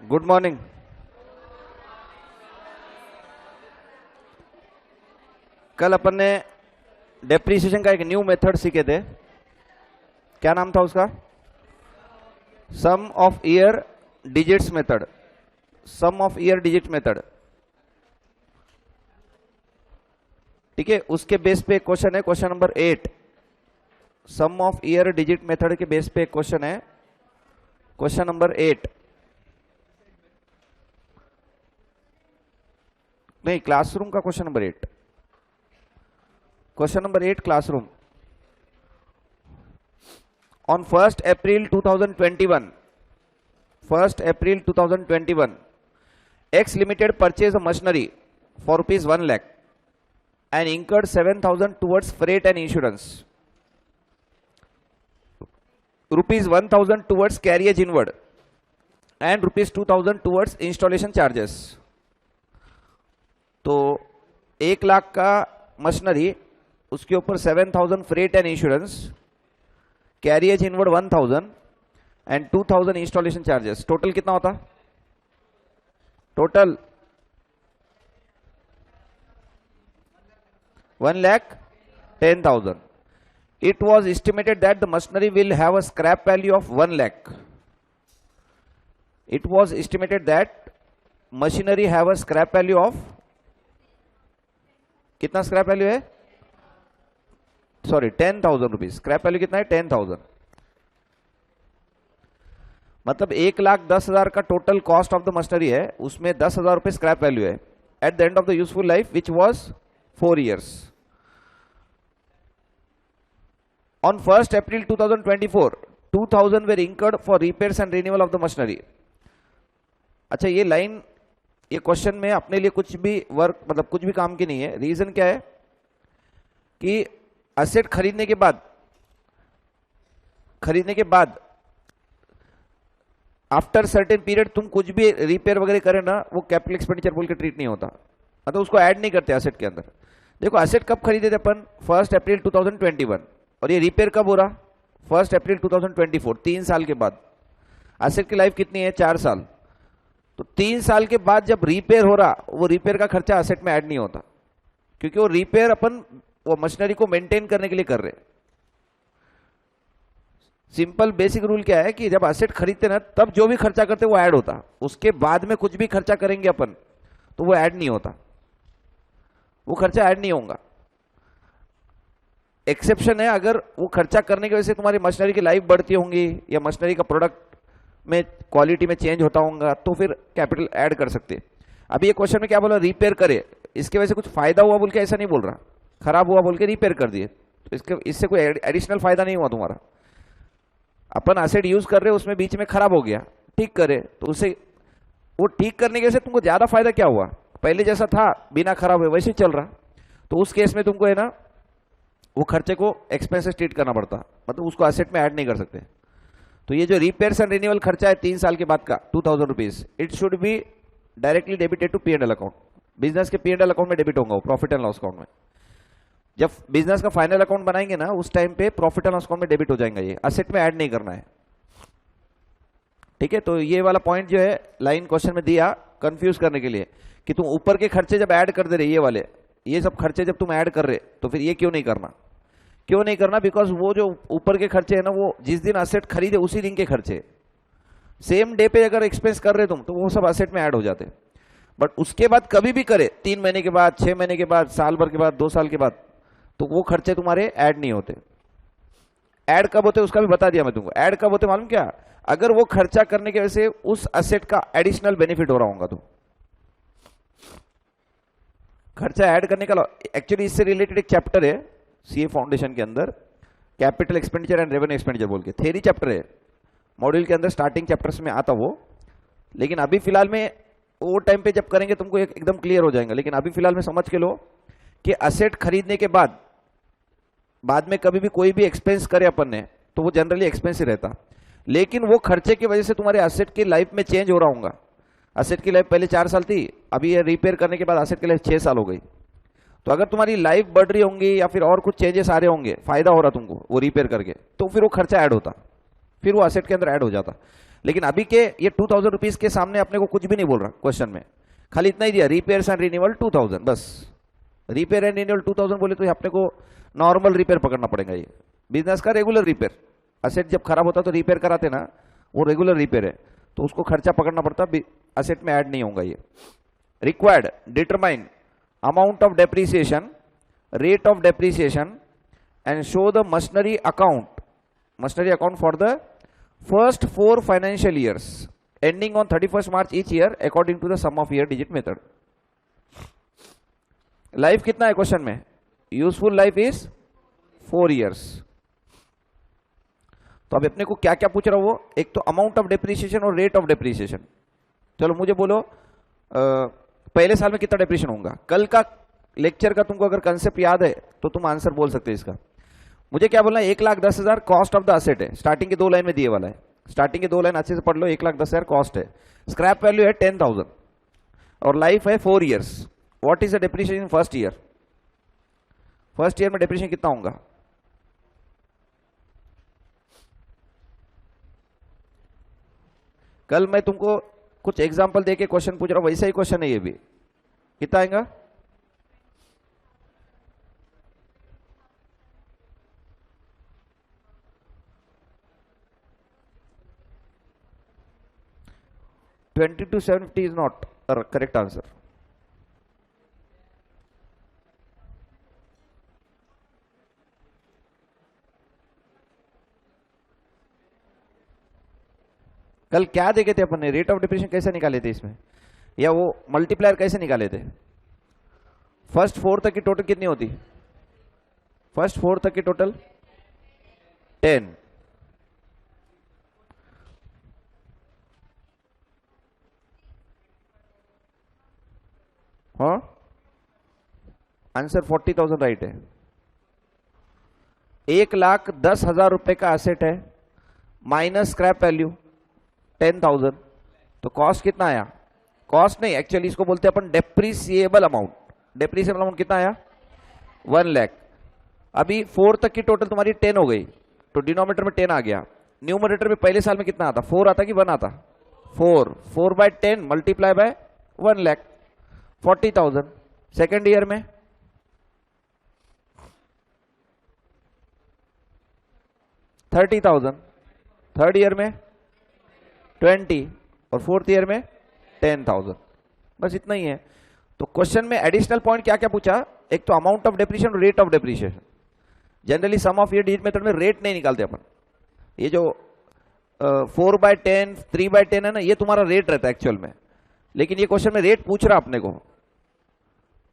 Good morning. कल अपन ने depreciation का एक न्यू मेथड सीखे थे। क्या नाम था उसका? Sum of year digits method. Sum of year digit method. ठीक है, उसके बेस पे एक क्वेश्चन है, question number 8। Sum of year digit method के बेस पे एक क्वेश्चन है, क्वेश्चन नंबर 8। नहीं, क्लासरूम का question number 8। Question number 8 classroom. On 1st April 2021, 1st April 2021, X Limited purchased a machinery for rupees 1 lakh and incurred 7,000 towards freight and insurance, rupees 1,000 towards carriage inward, and rupees 2,000 towards installation charges. तो 1 लाख का machinery, उसके ऊपर 7,000 freight and insurance, carriage inward 1,000 and 2,000 installation charges. Total कितना होता? Total 1,10,000। It was estimated that the machinery will have a scrap value of 1 lakh. It was estimated that machinery have a scrap value of, कितना scrap value है? Sorry, 10,000 rupees. Scrap value कितना है? 10,000। मतलब 1,10,000 का total cost of the machinery है, उसमें 10,000 रुपए scrap value है at the end of the useful life which was 4 years। On 1st April 2024, 2,000 were incurred for repairs and renewal of the machinery। अच्छा, ये लाइन, ये क्वेश्चन में अपने लिए कुछ भी वर्क, मतलब कुछ भी काम की नहीं है। रीजन क्या है कि असेट खरीदने के बाद आफ्टर सर्टेन पीरियड तुम कुछ भी रिपेयर वगैरह करे ना, वो कैपिटल एक्सपेंडिचर बोल के ट्रीट नहीं होता, मतलब उसको ऐड नहीं करते असेट के अंदर। देखो, असेट कब खरीदे थे अपन? 1st April 2021। और ये रिपेयर कब हो रहा? 1st April 2024। 3 साल के बाद। असेट की लाइफ कितनी है? 4 साल। तो 3 साल के बाद जब रिपेयर हो रहा, वो रिपेयर का खर्चा असेट में ऐड नहीं होता, क्योंकि वो रिपेयर अपन वो मशीनरी को मेंटेन करने के लिए कर रहे। सिंपल बेसिक रूल क्या है कि जब असेट खरीदते ना, तब जो भी खर्चा करते वो ऐड होता। उसके बाद में कुछ भी खर्चा करेंगे अपन तो वो ऐड नहीं होता, वो खर्चा ऐड नहीं होगा। एक्सेप्शन है, अगर वो खर्चा करने की वजह से तुम्हारी मशीनरी की लाइफ बढ़ती होंगी या मशीनरी का प्रोडक्ट में क्वालिटी में चेंज होता होगा, तो फिर कैपिटल ऐड कर सकते। अभी ये क्वेश्चन में क्या बोला? रिपेयर करे, इसके वजह से कुछ फायदा हुआ बोल के ऐसा नहीं बोल रहा, खराब हुआ बोल के रिपेयर कर दिए, तो इससे कोई एडिशनल फायदा नहीं हुआ तुम्हारा। अपन एसेट यूज कर रहे हो, उसमें बीच में खराब हो गया, ठीक करे, तो उसे वो ठीक करने के वजह से तुमको ज्यादा फायदा क्या हुआ? पहले जैसा था बिना खराब हुए वैसे ही चल रहा, तो उस केस में तुमको है ना वो खर्चे को एक्सपेंसेस ट्रीट करना पड़ता, मतलब उसको एसेट में ऐड नहीं कर सकते। तो ये जो रिपेयर्स एंड रिन्यूअल खर्चा है 3 साल के बाद का 2,000 rupees, it should be directly debited to P&L account. Business के P&L अकाउंट में डेबिट होगा, प्रॉफिट एंड लॉस अकाउंट में। जब बिजनेस का फाइनल अकाउंट बनाएंगे ना, उस टाइम पे प्रॉफिट एंड लॉस अकाउंट में डेबिट हो जाएगा, ये असेट में ऐड नहीं करना है। ठीक है, तो ये वाला पॉइंट जो है लाइन क्वेश्चन में दिया कंफ्यूज करने के लिए कि तुम ऊपर के खर्चे जब ऐड कर दे रहे, ये वाले ये सब खर्चे जब तुम ऐड कर रहे, तो फिर ये क्यों नहीं करना? क्यों नहीं करना? बिकॉज वो जो ऊपर के खर्चे है ना, वो जिस दिन असेट खरीदे उसी दिन के खर्चे, सेम डे पे अगर एक्सपेंस कर रहे तुम, तो वो सब असेट में ऐड हो जाते। बट उसके बाद कभी भी करे, 3 महीने के बाद, 6 महीने के बाद, साल भर के बाद, 2 साल के बाद, तो वो खर्चे तुम्हारे ऐड नहीं होते। ऐड कब होते उसका भी बता दिया मैं तुमको। ऐड कब होते मालूम क्या? अगर वो खर्चा करने की वजह से उस असेट का एडिशनल बेनिफिट हो रहा होगा, तो खर्चा ऐड करने का। एक्चुअली इससे रिलेटेड एक चैप्टर है सीए फाउंडेशन के अंदर, capital expenditure and revenue expenditure बोल के, थ्योरी चैप्टर है मॉड्यूल के अंदर, स्टार्टिंग चैप्टर्स में आता वो। लेकिन अभी फिलहाल में वो टाइम पे जब करेंगे तुमको एकदम क्लियर हो जाएगा। लेकिन अभी फिलहाल में समझ के लो कि असेट खरीदने के बाद में कभी भी कोई भी एक्सपेंस करे अपन ने, तो वो जनरली एक्सपेंस ही रहता। लेकिन वो खर्चे की वजह से तुम्हारे असेट की लाइफ में चेंज हो रहा होगा। असेट की लाइफ पहले 4 साल थी, अभी ये रिपेयर करने के बाद असेट की लाइफ 6 साल हो गई। तो अगर तुम्हारी लाइफ बढ़ रही होंगी या फिर और कुछ चेंजेस आ रहे होंगे, फायदा हो रहा तुमको वो रिपेयर करके, तो फिर वो खर्चा ऐड होता, फिर वो असेट के अंदर ऐड हो जाता। लेकिन अभी के ये 2000 रुपीज के सामने अपने को कुछ भी नहीं बोल रहा क्वेश्चन में, खाली इतना ही दिया, रिपेयर्स एंड रिन्यूअल 2000, बस। रिपेयर एंड रिन्यूअल 2000 बोले तो अपने को नॉर्मल रिपेयर पकड़ना पड़ेगा। ये बिजनेस का रेगुलर रिपेयर, असेट जब खराब होता तो रिपेयर कराते ना, वो रेगुलर रिपेयर है, तो उसको खर्चा पकड़ना पड़ता, असेट में ऐड नहीं होगा ये। Required determine amount of depreciation, rate of depreciation and show the machinery account for the first 4 financial years ending on 31st March each year according to the sum of year digit method. Life कितना है question में? Useful life is 4 years। तो अब अपने को क्या क्या पूछ रहा हो, एक तो अमाउंट ऑफ डेप्रीसिएशन और रेट ऑफ डेप्रीसिएशन। चलो मुझे बोलो पहले साल में कितना डेप्रीसिएशन होगा। कल का लेक्चर का तुमको अगर कंसेप्ट याद है तो तुम आंसर बोल सकते हो इसका। मुझे क्या बोलना है, 1,10,000 कॉस्ट ऑफ द असेट है, स्टार्टिंग के 2 लाइन में दिए वाला है, स्टार्टिंग के 2 लाइन अच्छे से पढ़ लो। 1,10,000 कॉस्ट है, स्क्रैप वैल्यू है 10,000 और लाइफ है 4 years। What is the depreciation in first year? First year में डेप्रीसिएशन कितना होगा? कल मैं तुमको कुछ एग्जांपल देके क्वेश्चन पूछ रहा हूं, वैसा ही क्वेश्चन है ये भी। कितना आएगा? $22,750 is not a correct answer। कल क्या देखे थे अपन ने? रेट ऑफ डिप्रेशन कैसे निकाले थे इसमें, या वो मल्टीप्लायर कैसे निकाले थे? फर्स्ट 4 तक की टोटल कितनी होती? फर्स्ट 4 तक की टोटल 10। हाँ, आंसर 40,000 राइट है। 1,10,000 रुपए का एसेट है माइनस स्क्रैप वैल्यू 10,000, तो कॉस्ट कितना आया? कॉस्ट नहीं, एक्चुअली इसको बोलते हैं अपन डेप्रीसिएबल अमाउंट। डेप्रीसिएबल अमाउंट कितना आया? 1 लाख। अभी 4 तक की टोटल तुम्हारी 10 हो गई, तो डिनोमिनेटर में 10 आ गया। न्यूमरेटर में पहले साल में कितना आता? 4 आता कि 1 आता? 4 by 10 multiply by 1 lakh, 40,000। Second year में 30,000, थर्ड ईयर में 20 और फोर्थ ईयर में 10,000। बस इतना ही है। तो क्वेश्चन में एडिशनल पॉइंट क्या क्या पूछा? एक तो amount of depreciation, rate of depreciation. Generally sum of year digit method में रेट नहीं निकालते अपन। ये जो 4/10 3/10 है ना, ये तुम्हारा रेट रहता है एक्चुअल में, लेकिन ये क्वेश्चन में रेट पूछ रहा अपने को।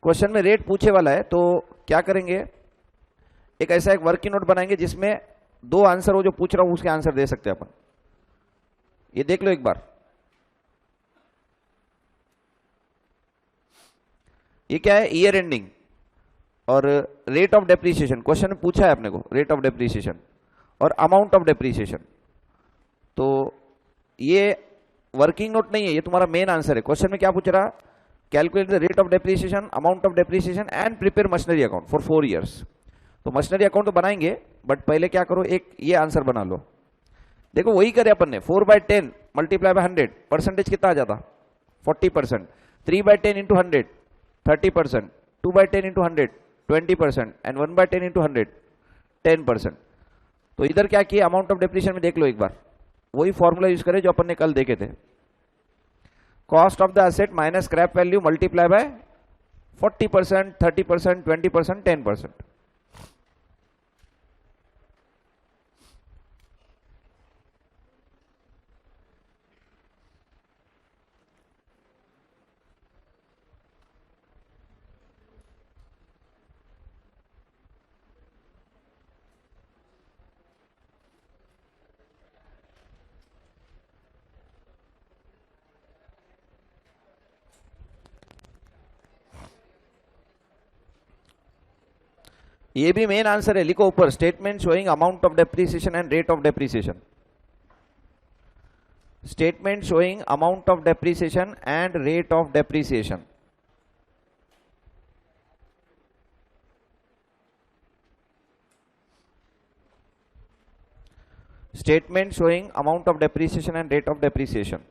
क्वेश्चन में रेट पूछे वाला है, तो क्या करेंगे, एक ऐसा एक वर्किंग नोट बनाएंगे जिसमें 2 आंसर हो जो पूछ रहा हूं उसके आंसर दे सकते हैं अपन। ये देख लो एक बार, ये क्या है? ईयर एंडिंग और रेट ऑफ डेप्रीसिएशन। क्वेश्चन में पूछा है अपने को रेट ऑफ डेप्रीसिएशन और अमाउंट ऑफ डेप्रीसिएशन। तो ये वर्किंग नोट नहीं है, ये तुम्हारा मेन आंसर है। क्वेश्चन में क्या पूछ रहा? Calculate the rate of depreciation, amount of depreciation and prepare machinery account for 4 years। तो मशीनरी अकाउंट तो बनाएंगे, बट पहले क्या करो, एक ये आंसर बना लो। देखो वही करे अपन ने, 4/10 मल्टीप्लाई बाय 100, परसेंटेज कितना आ जाता? 40%। 3/10 इंटू 100 30%, 2/10 इंटू 100 20% एंड 1/10 इंटू 100 10%। तो इधर क्या किया, अमाउंट ऑफ डेप्रीशिएशन में देख लो एक बार, वही फॉर्मूला यूज करें जो अपन ने कल देखे थे। Cost of the asset minus scrap value multiply by 40%, 30%, 20%, 10%। ये भी मेन आंसर है, लिखो ऊपर, statement showing amount of depreciation and rate of depreciation. Statement showing amount of depreciation and rate of depreciation. Statement showing amount of depreciation and rate of depreciation.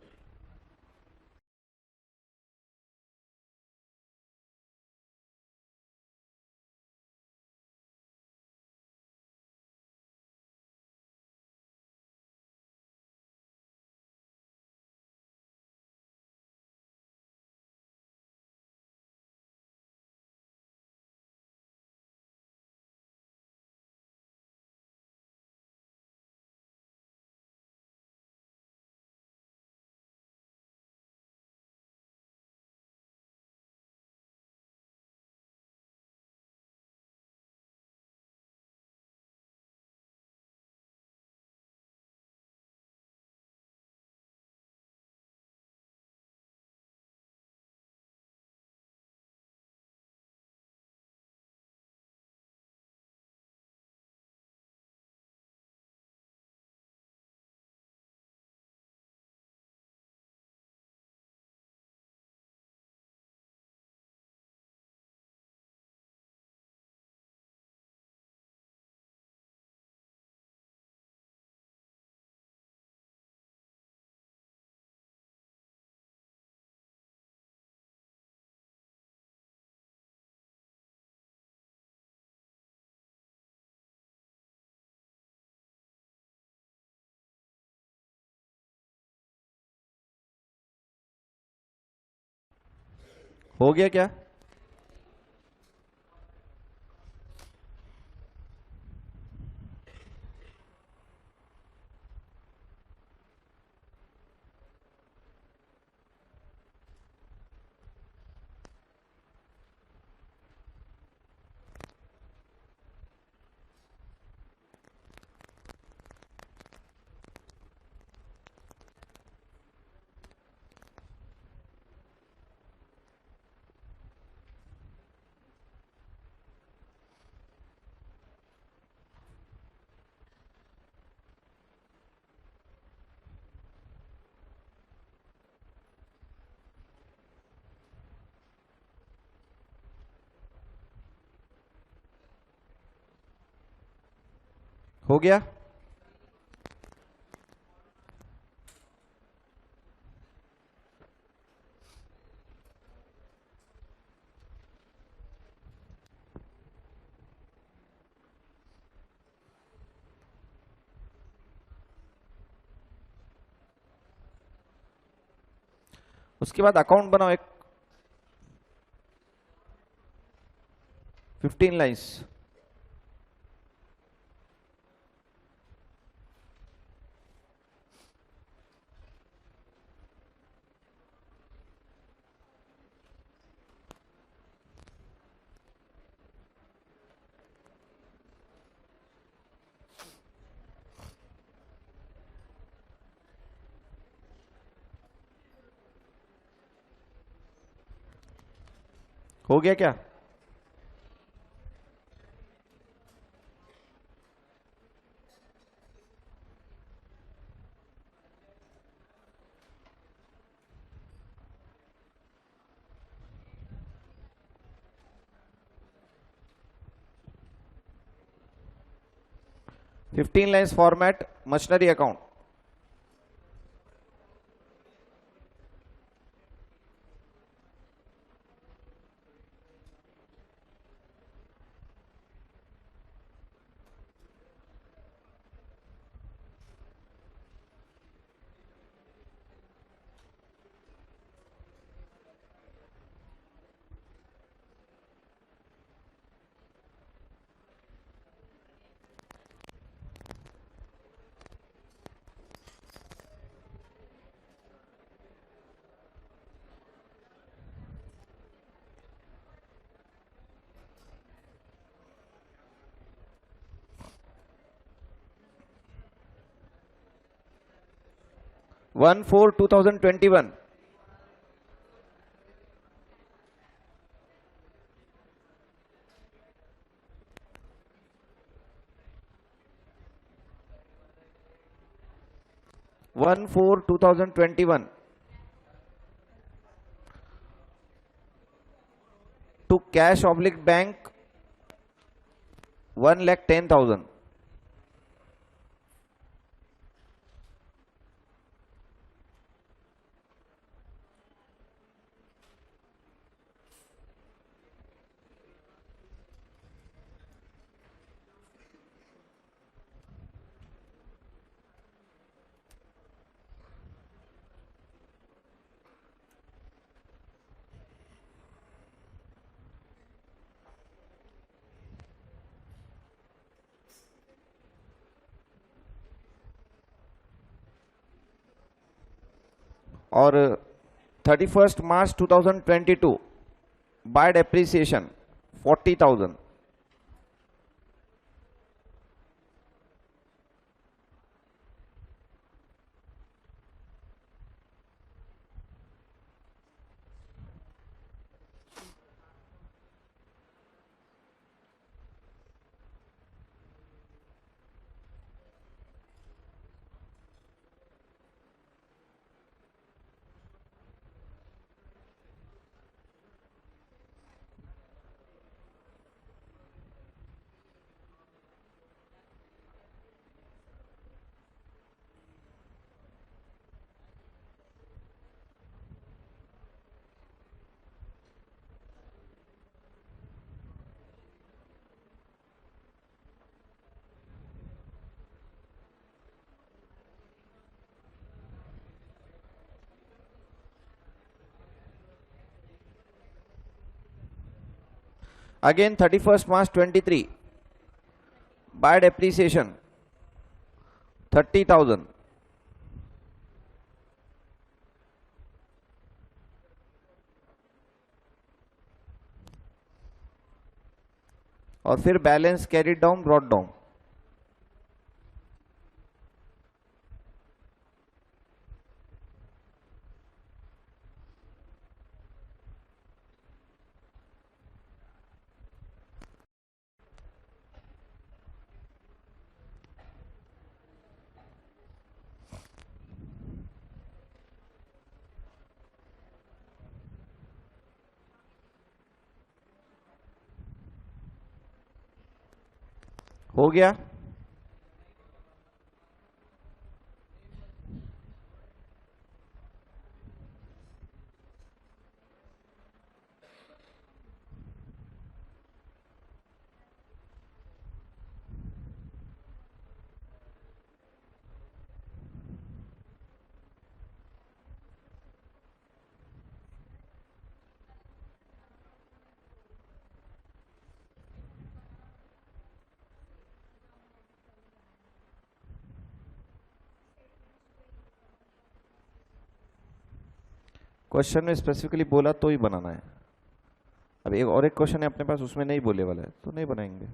हो गया क्या? हो गया? उसके बाद अकाउंट बनाओ एक 15 लाइन्स। हो गया क्या? Fifteen lines format machinery account. One four 2021। One four 2021 to cash oblique bank 1,10,000। और 31 मार्च 2022 bye depreciation 40,000। Again 31 March 23 by depreciation 30,000। और फिर balance carried down brought down. हो गया? क्वेश्चन में स्पेसिफिकली बोला तो ही बनाना है। अब एक और एक क्वेश्चन है अपने पास, उसमें नहीं बोले वाला है तो नहीं बनाएंगे।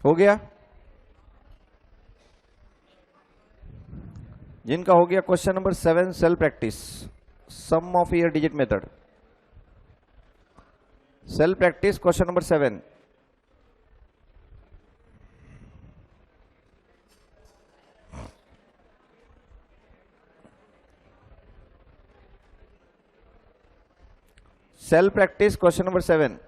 हो गया? जिनका हो गया question number 7 self practice, sum of year digit method. Self practice question number 7। Self practice question number 7।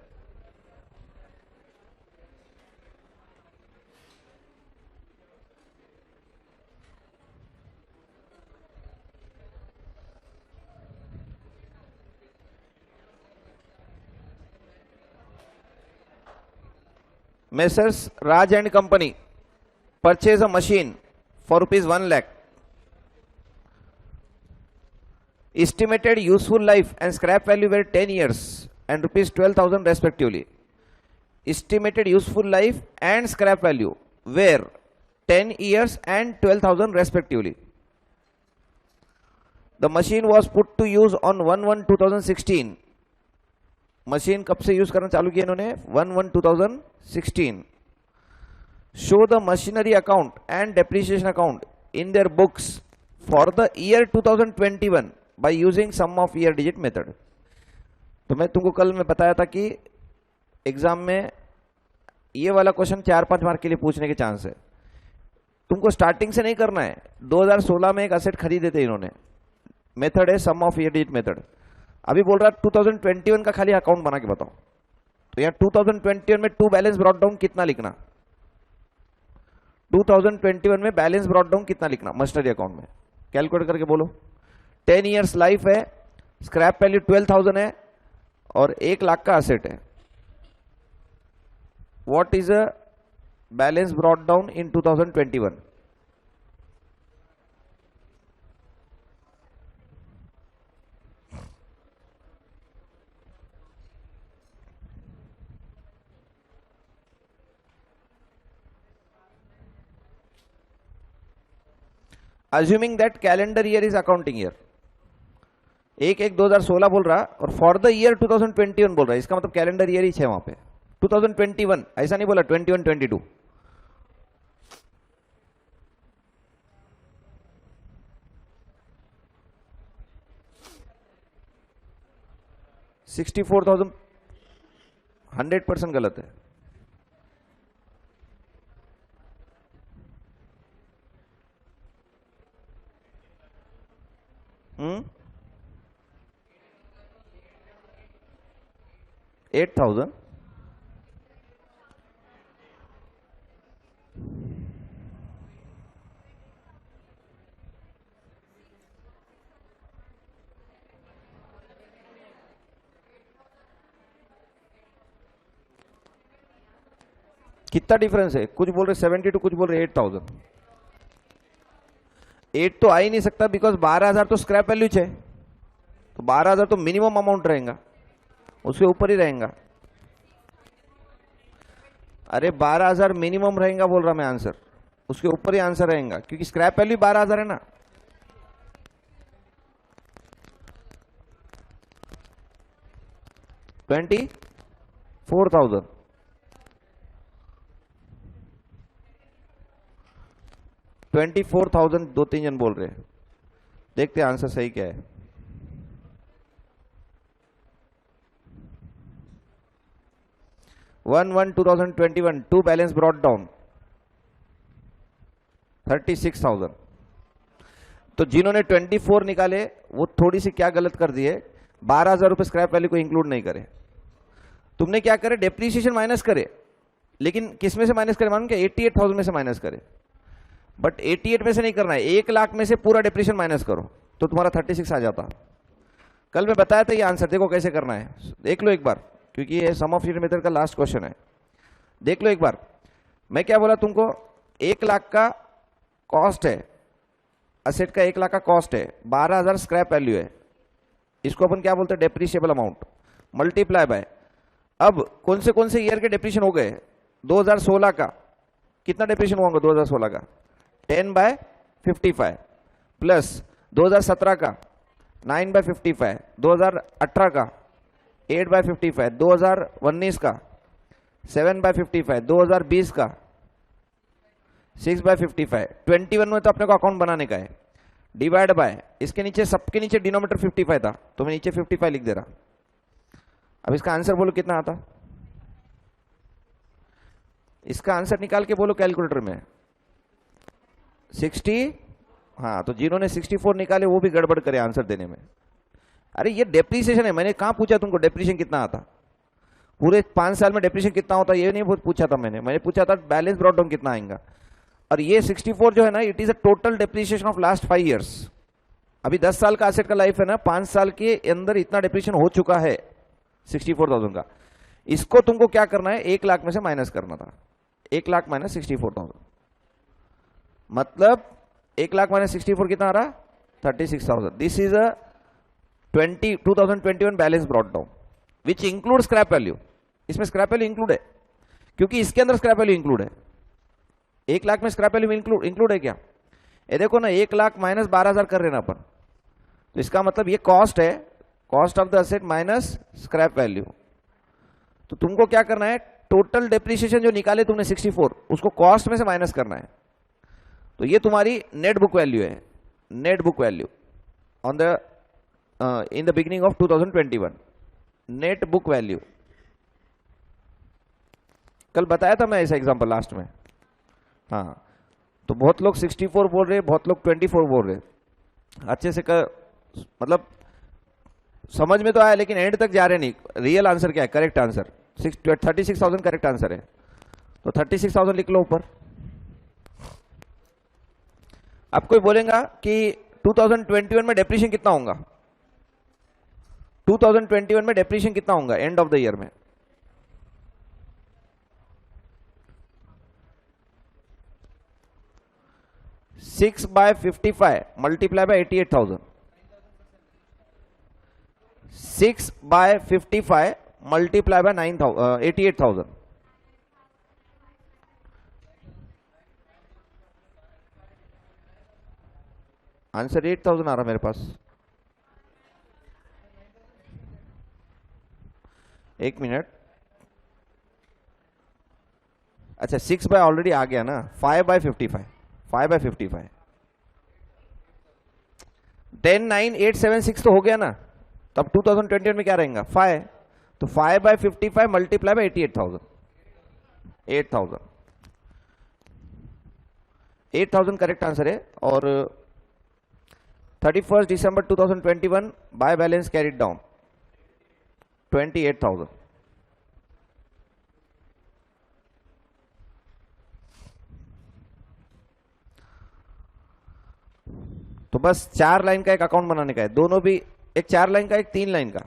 Messrs Raj and company purchase a machine for ₹1,00,000. Estimated useful life and scrap value were 10 years and ₹12,000 respectively. Estimated useful life and scrap value were 10 years and 12,000 respectively. The machine was put to use on 1/1/2016. Machine कब से use करना चालू किया इन्होंने? 1/1/2016. Show the machinery account and depreciation account in their books for the year 2021 by using sum of year digit method. तो मैं तुमको कल में बताया था कि एग्जाम में ये वाला क्वेश्चन 4-5 मार्क के लिए पूछने के चांस है. तुमको स्टार्टिंग से नहीं करना है. 2016 में एक असेट खरीदे थे इन्होंने. मेथड है सम ऑफ ईयर डिजिट मेथड. अभी बोल रहा 2021 का खाली अकाउंट बना के बताओ. तो यहाँ 2021 में टू बैलेंस ब्रॉट डाउन कितना लिखना? 2021 में बैलेंस ब्रॉट डाउन कितना लिखना मशीनरी अकाउंट में? कैलकुलेट करके बोलो. 10 ईयर्स लाइफ है, स्क्रैप वैल्यू 12,000 है और 1,00,000 का असेट है. What is a balance brought down in 2021? Assuming that calendar year is accounting year. 1/1/2016 बोल रहा और फॉर द ईयर 2021 बोल रहा है. इसका मतलब कैलेंडर ईयर ही है वहां पे. 2021 ऐसा नहीं बोला 21-22. $64,000 100% गलत है. हम्म 8,000. कितना डिफरेंस है? कुछ बोल रहे 72, कुछ बोल रहे 8,000. 8 तो आ ही नहीं सकता बिकॉज 12,000 तो स्क्रैप वैल्यू है. तो 12,000 तो मिनिमम अमाउंट रहेगा, उसके ऊपर ही रहेगा. अरे 12,000 मिनिमम रहेगा बोल रहा मैं. आंसर उसके ऊपर ही आंसर रहेगा क्योंकि स्क्रैप वैल्यू 12,000 है ना. $24,000. $24,000 2-3 जन बोल रहे हैं. देखते हैं आंसर सही क्या है. One 2021 to balance brought down 36,000. तो जिन्होंने 24 निकाले वो थोड़ी सी क्या गलत कर दिए, 12,000 रुपए स्क्रैप वैल्यू को इंक्लूड नहीं करे. तुमने क्या करे, डेप्रीसिएशन माइनस करे. लेकिन किस में से माइनस करे मालूम क्या? 88,000 में से माइनस करे. बट 88 में से नहीं करना है, 1,00,000 में से पूरा डिप्रीशिएशन माइनस करो तो तुम्हारा 36 आ जाता. कल मैं बताया था ये आंसर. देखो कैसे करना है, देख लो एक बार, क्योंकि ये सम ऑफ ईयर मेथड का लास्ट क्वेश्चन है. देख लो एक बार. मैं क्या बोला तुमको? 1,00,000 का कॉस्ट है, असेट का 1,00,000 का कॉस्ट है, 12,000 स्क्रैप वैल्यू है. इसको अपन क्या बोलते हैं? Depreciable amount multiply by. अब कौन से ईयर के डेप्रीशिएशन हो गए? 2016 का. कितना डेप्रीशिएशन होगा 2016 का? 10/55 प्लस 2017 का 9/55, 2018 का 8/55, 2019 का 7/55, 2020 का 6/55. 21 में तो अपने को अकाउंट बनाने का है. डिवाइड बाय, इसके नीचे सबके नीचे डिनोमिनेटर 55 था तो मैं नीचे 55 लिख दे रहा. अब इसका आंसर बोलो कितना आता. इसका आंसर निकाल के बोलो कैलकुलेटर में. 60. हाँ, तो जिन्होंने 64 निकाले वो भी गड़बड़ करे आंसर देने में. अरे ये डेप्रीसिएशन है. मैंने कहां पूछा तुमको डेप्रीसिएशन कितना आता? पूरे 5 साल में डेप्रीसिएशन कितना होता है ये नहीं पूछा था मैंने पूछा था बैलेंस ब्रॉट डाउन कितना आएगा. और ये 64 जो है ना, it is a total depreciation of last 5 years. अभी 10 साल का एसेट का लाइफ है ना, 5 साल के अंदर इतना डेप्रीसिएशन हो चुका है 64,000 का. इसको तुमको क्या करना है? 1,00,000 में से माइनस करना था. 1,00,000 माइनस 64,000. मतलब 1 लाख माइनस 64 कितना आ रहा? 36,000. This is a 2021 balance brought down which include scrap value. इसमें स्क्रैप वैल्यू इंक्लूड है क्योंकि इसके अंदर स्क्रैप वैल्यू इंक्लूड है. 1 लाख में स्क्रैप वैल्यू इंक्लूड है क्या? ये देखो ना, 1 लाख माइनस 12,000 कर रहे ना अपन, तो इसका मतलब ये कॉस्ट है, cost of the asset minus scrap value. तो तुमको क्या करना है, टोटल डेप्रिसिएशन जो निकाले तुमने 64 उसको कॉस्ट में से माइनस करना है. तो ये तुम्हारी नेट बुक वैल्यू है, net book value on the in the beginning of 2021. Net book value कल बताया था मैं ऐसा एग्जांपल लास्ट में. हाँ, तो बहुत लोग 64 बोल रहे, बहुत लोग 24 बोल रहे. अच्छे से मतलब समझ में तो आया, लेकिन एंड तक जा रहे नहीं. रियल आंसर क्या है? करेक्ट आंसर 36,000 करेक्ट आंसर है. तो 36,000 लिख लो ऊपर. अब कोई बोलेगा कि 2021 में डेप्रिसिएशन कितना होगा? 2021 में डेप्रिसिएशन कितना होगा एंड ऑफ द ईयर में? Six by 55 multiply by 88,000. 6 by 55 multiply by 88,000. Answer 8,000 आ रहा मेरे पास. एक मिनट. अच्छा, 6 बाय ऑलरेडी आ गया ना. 5 बाय 55, 5 बाय 55, 10,9,876 तो हो गया ना. तब 2021 में क्या रहेगा? 5. तो 5 by 55 multiply by 88,000. 8,000. 8,000 correct answer है. और 31 दिसंबर 2021 बाय बैलेंस कैरिड डाउन 28,000. तो बस 4 लाइन का एक अकाउंट बनाने का है, दोनों भी. एक 4 लाइन का, एक 3 लाइन का.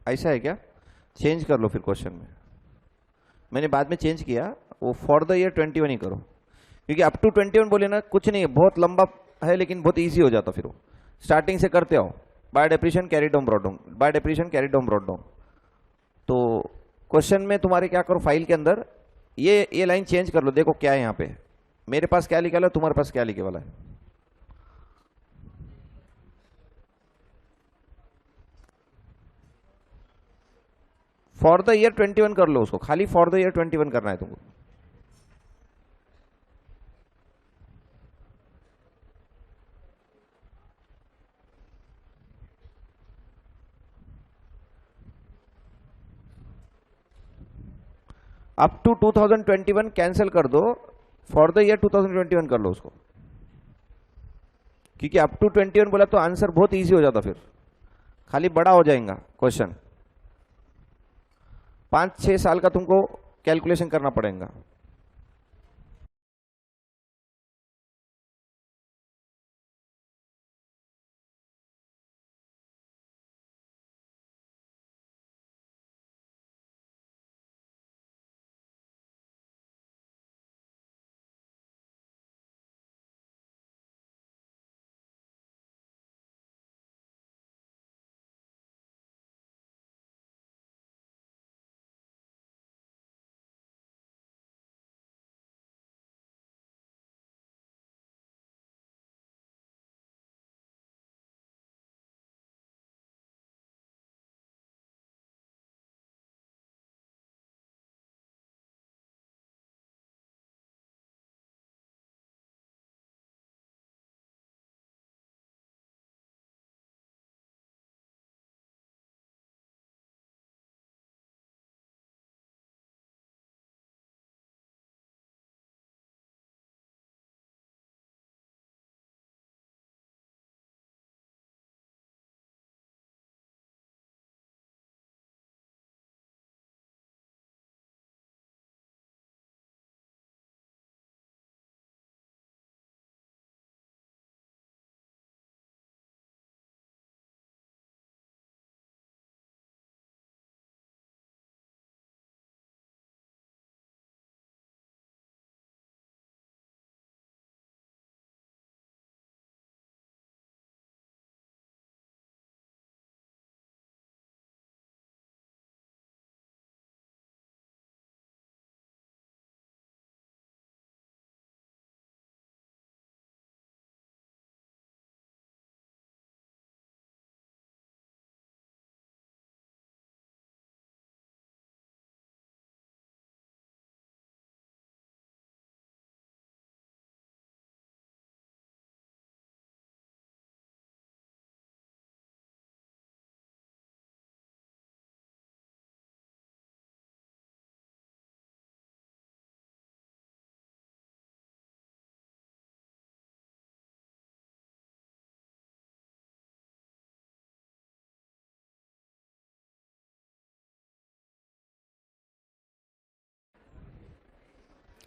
ऐसा है क्या? चेंज कर लो फिर क्वेश्चन में. मैंने बाद में चेंज किया, वो फॉर द ईयर 21 ही करो, क्योंकि अप टू 21 बोले ना कुछ नहीं है, बहुत लंबा है, लेकिन बहुत इजी हो जाता. फिर वो स्टार्टिंग से करते आओ. Bye depreciation carry down brought down, bye depreciation carry down brought down. तो क्वेश्चन में तुम्हारे क्या करो, फाइल के अंदर ये लाइन चेंज कर लो. देखो क्या है यहाँ पे, मेरे पास क्या लिखा है, तुम्हारे पास क्या लिखे वाला है. फॉर द ईयर 21 कर लो उसको, खाली फॉर द ईयर 21 करना है तुमको. अप टू 2021 कैंसिल कर दो, फॉर द ईयर 2021 कर लो उसको, क्योंकि अप टू 21 बोला तो आंसर बहुत इजी हो जाता, फिर खाली बड़ा हो जाएगा क्वेश्चन. 5-6 साल का तुमको कैलकुलेशन करना पड़ेगा.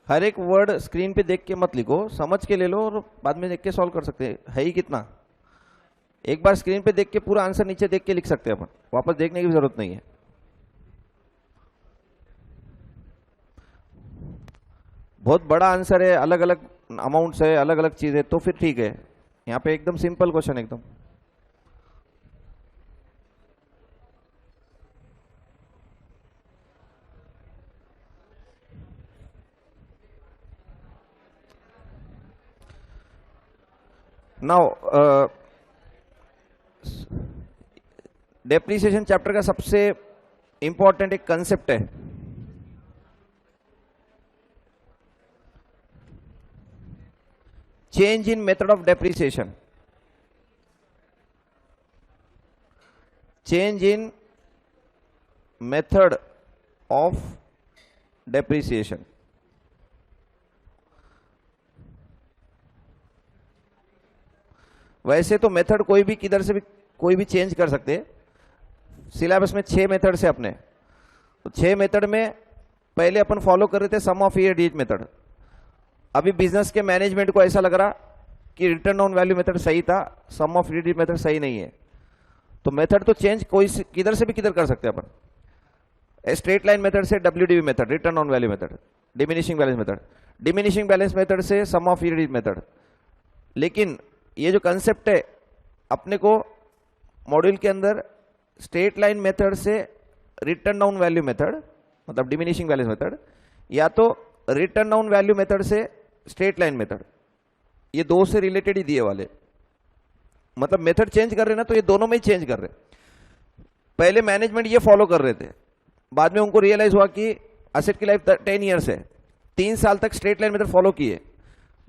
हर एक वर्ड स्क्रीन पे देख के मत लिखो, समझ के ले लो और बाद में देख के सॉल्व कर सकते हैं। है ही कितना, एक बार स्क्रीन पे देख के पूरा आंसर नीचे देख के लिख सकते हैं अपन, वापस देखने की जरूरत नहीं है। बहुत बड़ा आंसर है, अलग अलग अमाउंट्स है, अलग अलग चीज है, तो फिर ठीक है। यहाँ पे एकदम सिंपल क्वेश्चन एकदम। नाउ डेप्रिसिएशन चैप्टर का सबसे इंपॉर्टेंट एक कंसेप्ट है, change in method of depreciation. Change in method of depreciation. वैसे तो मेथड कोई भी किधर से भी कोई भी चेंज कर सकते हैं। सिलेबस में 6 मेथड से अपने, तो 6 मेथड में पहले अपन फॉलो कर रहे थे सम ऑफ ईयर डिजिट मेथड। अभी बिजनेस के मैनेजमेंट को ऐसा लग रहा कि रिटर्न ऑन वैल्यू मेथड सही था, सम ऑफ ईयर डिजिट मेथड सही नहीं है, तो मेथड तो चेंज कोई किधर से भी किधर कर सकते हैं अपन। स्ट्रेट लाइन मेथड से WDV method, return on value method, diminishing balance method, diminishing balance method से सम ऑफ ईयर डिजिट मेथड। लेकिन ये जो कंसेप्ट है अपने को मॉड्यूल के अंदर स्ट्रेट लाइन मेथड से रिटर्न डाउन वैल्यू मेथड, मतलब डिमिनिशिंग बैलेंस मेथड, या तो रिटर्न डाउन वैल्यू मेथड से स्ट्रेट लाइन मेथड, ये दो से रिलेटेड ही दिए वाले। मतलब मेथड चेंज कर रहे ना, तो ये दोनों में ही चेंज कर रहे। पहले मैनेजमेंट ये फॉलो कर रहे थे, बाद में उनको रियलाइज हुआ कि एसेट की लाइफ 10 ईयर्स है, 3 साल तक स्ट्रेट लाइन मेथड फॉलो किए,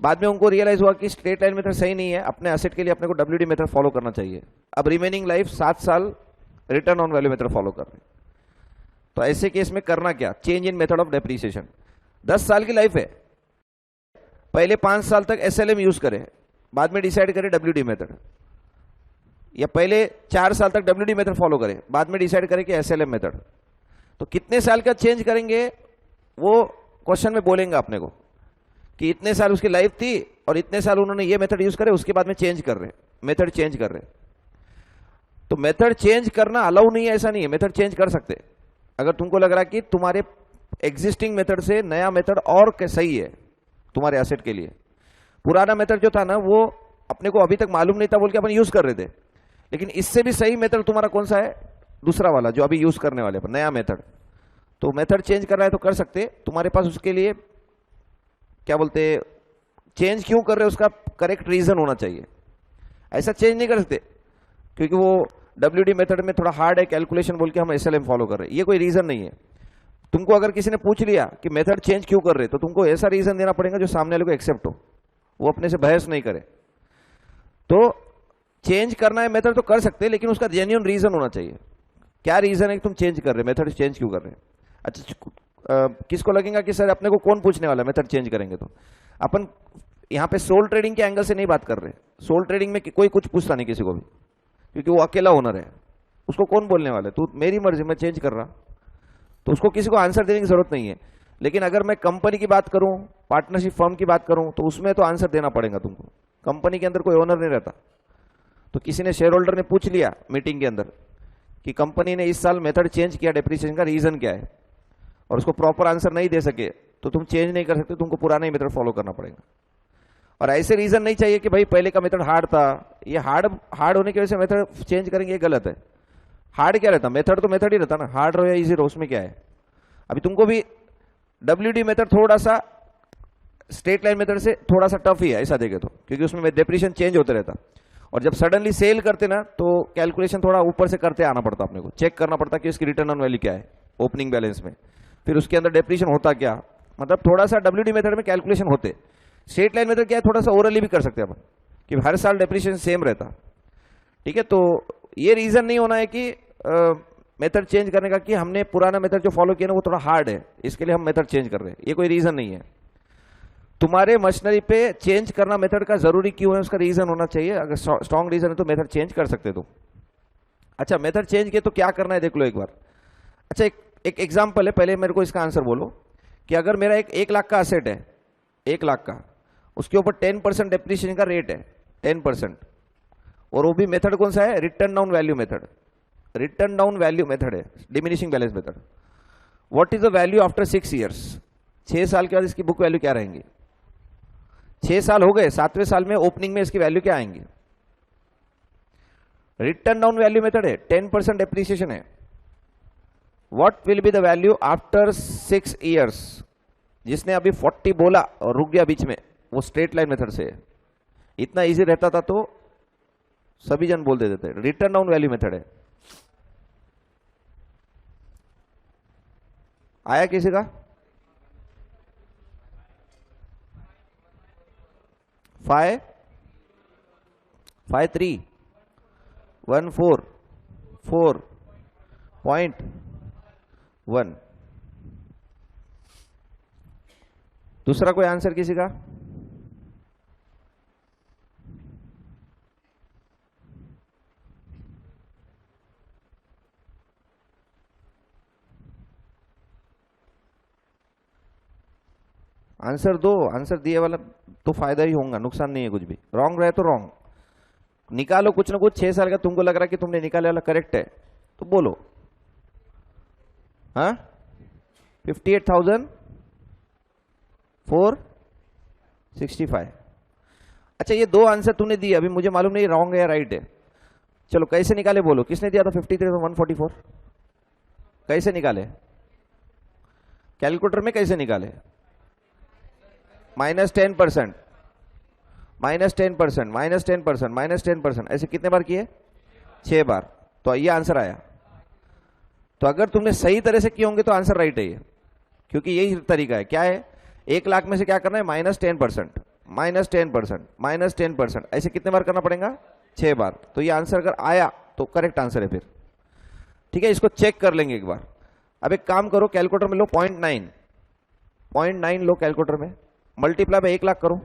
बाद में उनको रियलाइज हुआ कि स्ट्रेट लाइन मेथड सही नहीं है, अपने एसेट के लिए अपने को WD मेथड फॉलो करना चाहिए। अब रिमेनिंग लाइफ 7 साल return on value method follow कर रहे हैं। तो ऐसे केस में करना क्या, change in method of depreciation. 10 साल की लाइफ है, पहले 5 साल तक SLM यूज करे, बाद में डिसाइड करे WD मेथड, या पहले 4 साल तक WD मेथड फॉलो करे, बाद में डिसाइड करे कि SLM मेथड। तो कितने साल का चेंज करेंगे वो क्वेश्चन में बोलेंगे अपने को कि इतने साल उसकी लाइफ थी और इतने साल उन्होंने ये मेथड यूज करे, उसके बाद में चेंज कर रहे, मेथड चेंज कर रहे। तो मेथड चेंज करना अलाउ नहीं है ऐसा नहीं है, मेथड चेंज कर सकते। अगर तुमको लग रहा कि तुम्हारे एग्जिस्टिंग मेथड से नया मेथड और सही है तुम्हारे एसेट के लिए, पुराना मेथड जो था ना वो अपने को अभी तक मालूम नहीं था बोल के अपन यूज कर रहे थे, लेकिन इससे भी सही मेथड तुम्हारा कौन सा है, दूसरा वाला जो अभी यूज करने वाले पर नया मेथड। तो मेथड चेंज करना है तो कर सकते, तुम्हारे पास उसके लिए क्या बोलते, चेंज क्यों कर रहे हो उसका करेक्ट रीजन होना चाहिए। ऐसा चेंज नहीं कर सकते क्योंकि वो WD मेथड में थोड़ा हार्ड है कैलकुलेशन बोल के हम SLM फॉलो कर रहे हैं, ये कोई रीजन नहीं है। तुमको अगर किसी ने पूछ लिया कि मेथड चेंज क्यों कर रहे, तो तुमको ऐसा रीजन देना पड़ेगा जो सामने वाले को एक्सेप्ट हो, वो अपने से बहस नहीं करे। तो चेंज करना है मेथड तो कर सकते, लेकिन उसका जेन्युइन रीजन होना चाहिए। क्या रीजन है कि तुम चेंज कर रहे, मेथड चेंज क्यों कर रहे। अच्छा, किसको लगेगा कि सर अपने को कौन पूछने वाला मेथड चेंज करेंगे, तो अपन यहाँ पे सोल ट्रेडिंग के एंगल से नहीं बात कर रहे। सोल ट्रेडिंग में कोई कुछ पूछता नहीं किसी को भी, क्योंकि वो अकेला ओनर है, उसको कौन बोलने वाला है, तू मेरी मर्जी मैं चेंज कर रहा, तो उसको किसी को आंसर देने की जरूरत नहीं है। लेकिन अगर मैं कंपनी की बात करूं, पार्टनरशिप फर्म की बात करूं, तो उसमें तो आंसर देना पड़ेगा तुमको। कंपनी के अंदर कोई ओनर नहीं रहता, तो किसी ने शेयर होल्डर ने पूछ लिया मीटिंग के अंदर कि कंपनी ने इस साल मेथड चेंज किया, डेप्रिसिएशन का रीजन क्या है, और उसको प्रॉपर आंसर नहीं दे सके, तो तुम चेंज नहीं कर सकते, तुमको पुराना ही मेथड फॉलो करना पड़ेगा। और ऐसे रीजन नहीं चाहिए कि भाई पहले का मेथड हार्ड था, ये हार्ड होने की वजह से मेथड चेंज करेंगे, ये गलत है। हार्ड क्या रहता, मेथड तो मेथड ही रहता ना, हार्ड रहो या इजी रहो, उसमें क्या है। अभी तुमको भी WD मेथड थोड़ा सा स्ट्रेट लाइन मेथड से थोड़ा सा टफ ही है ऐसा देखे तो, क्योंकि उसमें डेप्रिसिएशन चेंज होते रहता, और जब सडनली सेल करते ना तो कैलकुलेशन थोड़ा ऊपर से करते आना पड़ता, अपने को चेक करना पड़ता कि इसकी रिटर्न ऑन वैल्यू क्या है ओपनिंग बैलेंस में, फिर उसके अंदर डेप्रिसिएशन होता क्या, मतलब थोड़ा सा WD मेथड में कैलकुलेशन होते। स्ट्रेट लाइन मेथड क्या है, थोड़ा सा ओरली भी कर सकते हैं अपन कि हर साल डेप्रिसिएशन सेम रहता, ठीक है। तो ये रीजन नहीं होना है कि मेथड चेंज करने का कि हमने पुराना मेथड जो फॉलो किया ना वो थोड़ा हार्ड है, इसके लिए हम मेथड चेंज कर रहे हैं, ये कोई रीजन नहीं है। तुम्हारे मशीनरी पे चेंज करना मेथड का जरूरी क्यों है, उसका रीजन होना चाहिए। अगर स्ट्रॉन्ग रीजन है तो मेथड चेंज कर सकते हो। अच्छा, मेथड चेंज किए तो क्या करना है देख लो एक बार। अच्छा, एक एग्जांपल है, पहले मेरे को इसका आंसर बोलो कि अगर मेरा एक 1 लाख का असेट है, 1 लाख का, उसके ऊपर 10% डेप्रिसिएशन का रेट है 10%, और वो भी मेथड कौन सा है? Written down value method. Written down value method है, diminishing balance method. What is the value after 6 years? 6 साल के बाद इसकी बुक वैल्यू क्या रहेंगी? 6 साल हो गए, 7वें साल में ओपनिंग में इसकी वैल्यू क्या आएंगी? रिटर्न डाउन वैल्यू मेथड है, 10% डेप्रिसिएशन है। What will be the value after 6 years? जिसने अभी 40 बोला और रुक गया बीच में, वो स्ट्रेट लाइन मेथड से है। इतना इजी रहता था तो सभी जन बोल देते थे। रिटर्न डाउन वैल्यू मेथड है। आया किसी का? 5 5 3 1 4 4.1। दूसरा कोई आंसर किसी का? आंसर दो। आंसर दिए वाला तो फायदा ही होगा, नुकसान नहीं है कुछ भी। रॉन्ग रहे तो रॉन्ग निकालो कुछ ना कुछ। 6 साल का तुमको लग रहा है कि तुमने निकाले वाला करेक्ट है तो बोलो। हाँ 58,465। अच्छा ये 2 आंसर तूने दिए, अभी मुझे मालूम नहीं रॉन्ग है या राइट है। चलो कैसे निकाले बोलो। किसने दिया था 53,144? कैसे निकाले? कैलकुलेटर में कैसे निकाले? -10%, -10%, -10%, -10%, ऐसे कितने बार किए? 6 बार। तो ये आंसर आया। तो अगर तुमने सही तरह से किए होंगे तो आंसर राइट है ये, क्योंकि यही तरीका है। क्या है? 1 लाख में से क्या करना है? -10%, -10%, -10%, ऐसे कितने बार करना पड़ेगा? 6 बार। तो ये आंसर अगर आया तो करेक्ट आंसर है फिर। ठीक है, इसको चेक कर लेंगे एक बार। अब एक काम करो, कैलकुलेटर में लो 0.9 लो कैलकुलेटर में, मल्टीप्लाई बाय 1 लाख करो।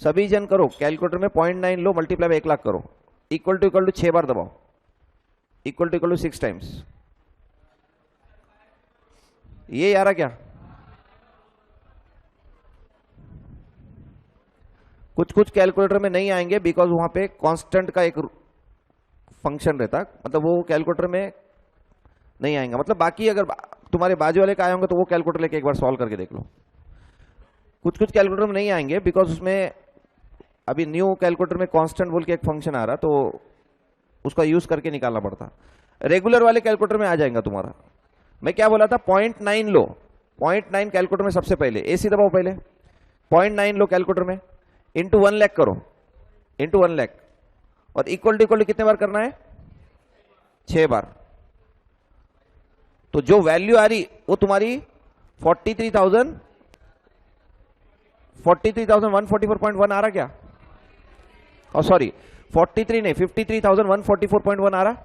सभी जन करो, कैलकुलेटर में 0.9 लो, मल्टीप्लाई बाय 1 लाख करो। इक्वल टू 6 बार दबाओ। Equal to 6 times. ये आ रहा क्या? कुछ कैलकुलेटर में नहीं आएंगे, बिकॉज वहां पे कांस्टेंट का एक फंक्शन रहता, मतलब वो कैलकुलेटर में नहीं आएगा। मतलब बाकी अगर तुम्हारे बाजू वाले का आए होंगे तो वो कैलकुलेटर लेके एक बार सॉल्व करके देख लो। कुछ कैलकुलेटर में नहीं आएंगे, बिकॉज उसमें अभी न्यू कैलकुलेटर में कांस्टेंट बोल के एक फंक्शन आ रहा, तो उसका यूज करके निकालना पड़ता। रेगुलर वाले कैलकुलेटर में आ जाएगा तुम्हारा। मैं क्या बोला था? 0.9 लो। 0.9 कैलकुलेटर में सबसे पहले एसी दबाओ, पहले 0.9 लो कैलकुलेटर में, इंटू 1 लाख करो, इंटू 1 लाख, और इक्वल टू कितने बार करना है? 6 बार। तो जो वैल्यू आ रही वो तुम्हारी 43,144.1 आ रहा क्या? और सॉरी 43 नहीं, 53,144.1 आ रहा।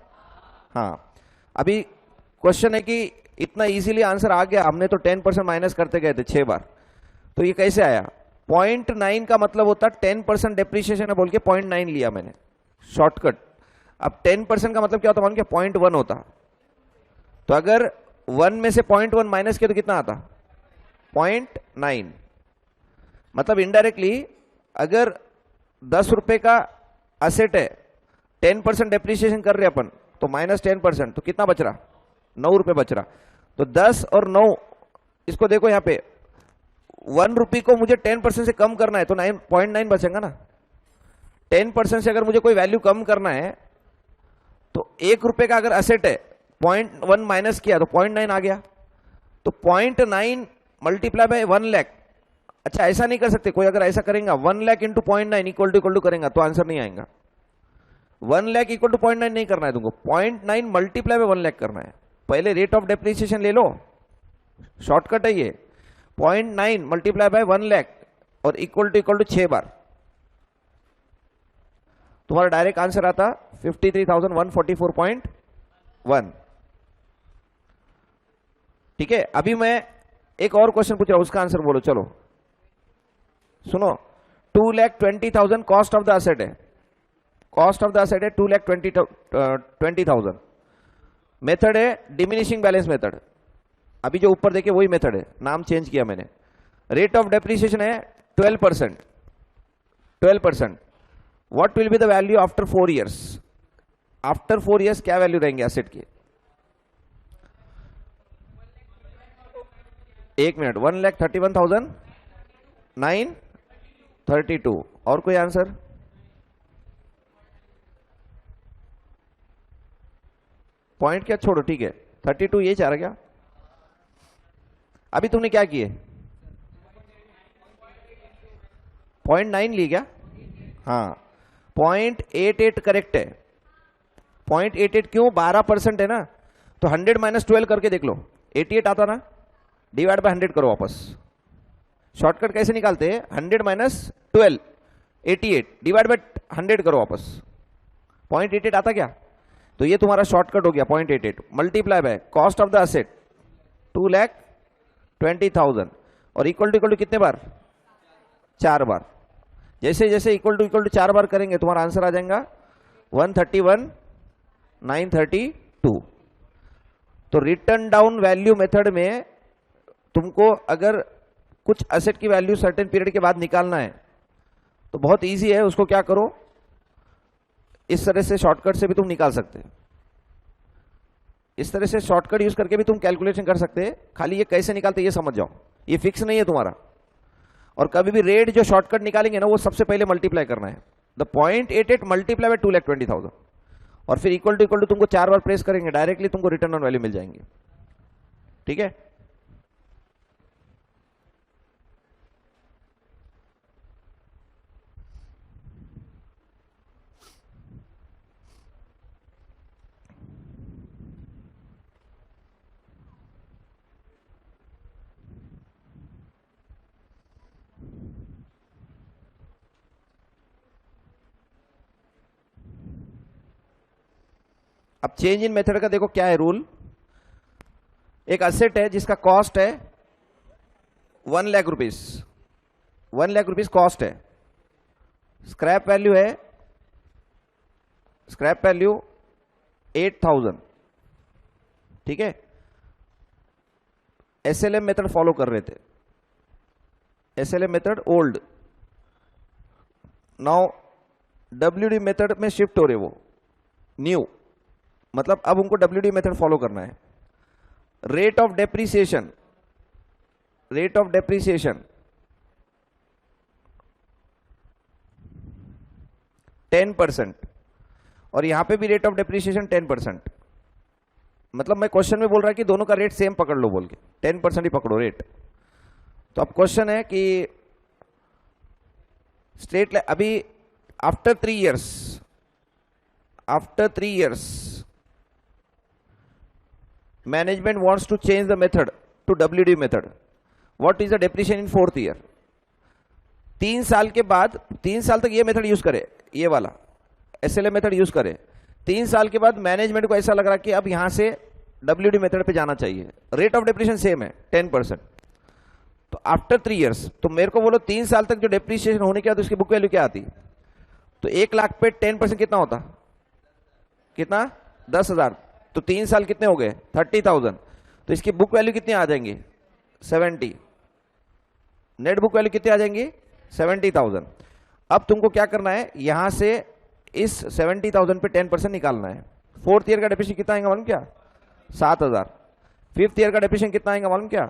हाँ, अभी क्वेश्चन है कि इतना इजीली आंसर आ गया, हमने तो 10% माइनस करते गए थे 6 बार। तो ये कैसे आया? 0.9 का मतलब होता 10% डेप्रिसिएशन है बोल के 0.9 लिया मैंने, शॉर्टकट। अब 10% का मतलब क्या होता? मान के 0.1 होता, तो अगर 1 में से 0.1 माइनस किया तो कितना आता? 0.9। मतलब इनडायरेक्टली अगर 10 रुपए का असेट है, 10% डेप्रिसिएशन कर रहे अपन, तो -10%, तो कितना बच रहा? 9 रुपए बच रहा। तो 10 और 9, इसको देखो यहां पे 1 रुपये को मुझे 10% से कम करना है तो 9.9 बचेगा ना। 10% से अगर मुझे कोई वैल्यू कम करना है तो 1 रुपए का अगर असेट है, 0.1 माइनस किया तो 0.9 आ गया। तो 0.9 मल्टीप्लाई बाय 1 लाख। अच्छा ऐसा नहीं कर सकते, कोई अगर ऐसा करेगा 1 लाख इंटू 0.9 इक्वल टू करेगा तो आंसर नहीं आएगा। 1 लाख इक्वल टू 0.9 नहीं करना है तुमको, 0.9 मल्टीप्लाई बाय 1 लाख करना है। पहले रेट ऑफ डेप्रिसिएशन ले लो, शॉर्टकट है ये। 0.9 मल्टीप्लाई बाय 1 लाख और इक्वल टू 6 बार, तुम्हारा डायरेक्ट आंसर आता 53,144.1। ठीक है, अभी मैं एक और क्वेश्चन पूछ रहा हूं, उसका आंसर बोलो। चलो सुनो, 2,20,000 कॉस्ट ऑफ द असेट है, कॉस्ट ऑफ द असेट है 2,20,000। मेथड है डिमिनिशिंग बैलेंस मेथड। अभी जो ऊपर देखे वही मेथड है, नाम चेंज किया मैंने। रेट ऑफ डेप्रिसिएशन है 12%, 12%। What will be the value after 4 years? After 4 years क्या वैल्यू रहेंगे एसेट की? 1 मिनट, 1,31,932। और कोई आंसर? पॉइंट क्या छोड़ो, ठीक है, 32 ये चाह रहा क्या? अभी तुमने क्या किए? 0.9 ली क्या? हाँ, 0.88 करेक्ट है। 0.88 क्यों? 12% है ना, तो 100 माइनस 12 करके देख लो, 88 आता ना, डिवाइड बाय 100 करो वापस। शॉर्टकट कैसे निकालते हैं? 100 माइनस 12, 88 डिवाइड बाय 100 करो वापस। 0.88 आता क्या? तो ये तुम्हारा शॉर्टकट हो गया 0.88 multiply by cost of the asset 2,20,000 और इक्वल टू कितने बार? 4 बार। जैसे जैसे इक्वल टू 4 बार करेंगे तुम्हारा आंसर आ जाएगा 131,932। तो रिटर्न डाउन वैल्यू मेथड में तुमको अगर कुछ एसेट की वैल्यू सर्टेन पीरियड के बाद निकालना है तो बहुत इजी है। उसको क्या करो, इस तरह से शॉर्टकट से भी तुम निकाल सकते हैं। इस तरह से शॉर्टकट यूज करके भी तुम कैलकुलेशन कर सकते हैं। खाली ये कैसे निकालते ये समझ जाओ, ये फिक्स नहीं है तुम्हारा। और कभी भी रेट जो शॉर्टकट निकालेंगे ना, वो सबसे पहले मल्टीप्लाई करना है। द 0.88 मल्टीप्लाई बाय 2,20,000 और फिर इक्वल टू तुमको 4 बार प्रेस करेंगे, डायरेक्टली तुमको रिटर्न ऑन वैल्यू मिल जाएंगे। ठीक है, अब चेंज इन मेथड का देखो क्या है रूल। एक असेट है जिसका कॉस्ट है 1 lakh rupees, 1 lakh rupees cost है। स्क्रैप वैल्यू है, स्क्रैप वैल्यू 8,000। ठीक है, एसएलएम मेथड फॉलो कर रहे थे, SLM method old, now WD method में शिफ्ट हो रहे वो न्यू, मतलब अब उनको डब्ल्यूडी मेथड फॉलो करना है। Rate of depreciation, rate of depreciation 10% और यहां पे भी रेट ऑफ डेप्रीसिएशन 10%। मतलब मैं क्वेश्चन में बोल रहा कि दोनों का रेट सेम पकड़ लो बोल के, 10% ही पकड़ो रेट। तो अब क्वेश्चन है कि स्ट्रेट अभी after 3 years, after 3 years management wants to change the method to WD method, what is the depreciation in 4th year? 3 साल के बाद, 3 साल तक ये मेथड यूज करे, ये वाला एसएलएम मेथड यूज करे। 3 साल के बाद मैनेजमेंट को ऐसा लग रहा कि अब यहां से डब्ल्यूडी मेथड पे जाना चाहिए, रेट ऑफ डेप्रिसिएशन सेम है 10%। तो आफ्टर 3 इयर्स, तो मेरे को बोलो 3 साल तक जो डेप्रिसिएशन होने के बाद उसकी बुक वैल्यू क्या आती? तो 1 लाख पे 10% कितना होता? कितना? 10,000। तो 3 साल कितने हो गए? 30,000। तो इसकी बुक वैल्यू कितनी आ जाएंगी? 70। नेट बुक वैल्यू कितनी आ जाएंगी? 70,000। अब तुमको क्या करना है, यहां से इस 70,000 पे 10% निकालना है। 4th ईयर का डेप्रिसिएशन कितना आएगा मालूम क्या? 7,000। 5th ईयर का डेप्रिसिएशन कितना आएगा मालूम क्या?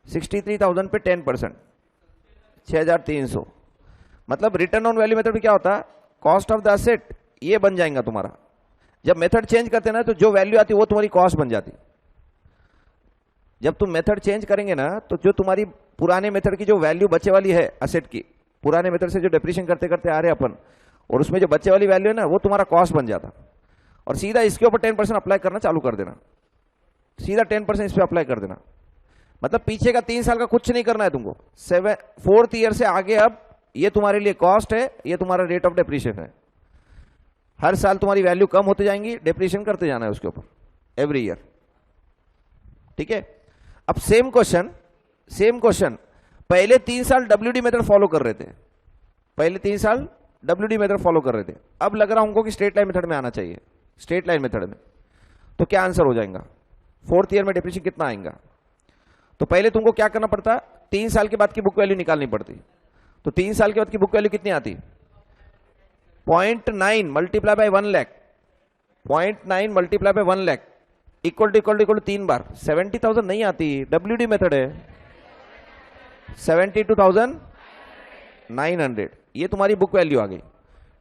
63,000 पे 10%, 6,300। मतलब रिटर्न ऑन वैल्यू मेथड में क्या होता है, कॉस्ट ऑफ द एसेट ये बन जाएगा तुम्हारा। जब मेथड चेंज करते ना तो जो वैल्यू आती है वो तुम्हारी कॉस्ट बन जाती। जब तुम मेथड चेंज करेंगे ना तो जो तुम्हारी पुराने मेथड की जो वैल्यू बचे वाली है एसेट की, पुराने मेथड से जो डेप्रिसिएशन करते करते आ रहे अपन, और उसमें जो बचे वाली वैल्यू है ना वो तुम्हारा कॉस्ट बन जाता। और सीधा इसके ऊपर 10% अप्लाई करना चालू कर देना, सीधा 10% इस पर अप्लाई कर देना। मतलब पीछे का 3 साल का कुछ नहीं करना है तुमको। 4th ईयर से आगे अब ये तुम्हारे लिए कॉस्ट है, ये तुम्हारा रेट ऑफ डेप्रिसिएशन है। हर साल तुम्हारी वैल्यू कम होती जाएंगी, डेप्रिसिएशन करते जाना है उसके ऊपर एवरी ईयर। ठीक है, अब सेम क्वेश्चन, सेम क्वेश्चन, पहले 3 साल डब्ल्यूडी मेथड फॉलो कर रहे थे, पहले 3 साल डब्ल्यूडी मेथड फॉलो कर रहे थे। अब लग रहा हमको कि स्ट्रेट लाइन मेथड में आना चाहिए, स्ट्रेट लाइन मेथड में। तो क्या आंसर हो जाएगा? 4th ईयर में डेप्रिसिएशन कितना आएगा? तो पहले तुमको क्या करना पड़ता, 3 साल के बाद की बुक वैल्यू निकालनी पड़ती। तो 3 साल के बाद की बुक वैल्यू कितनी आती? 0.9 multiply by 1 lakh, 0.9 multiply by 1 lakh equal to 3 बार 70,000 नहीं आती, WD मेथड है। 72,900 ये तुम्हारी बुक वैल्यू आ गई,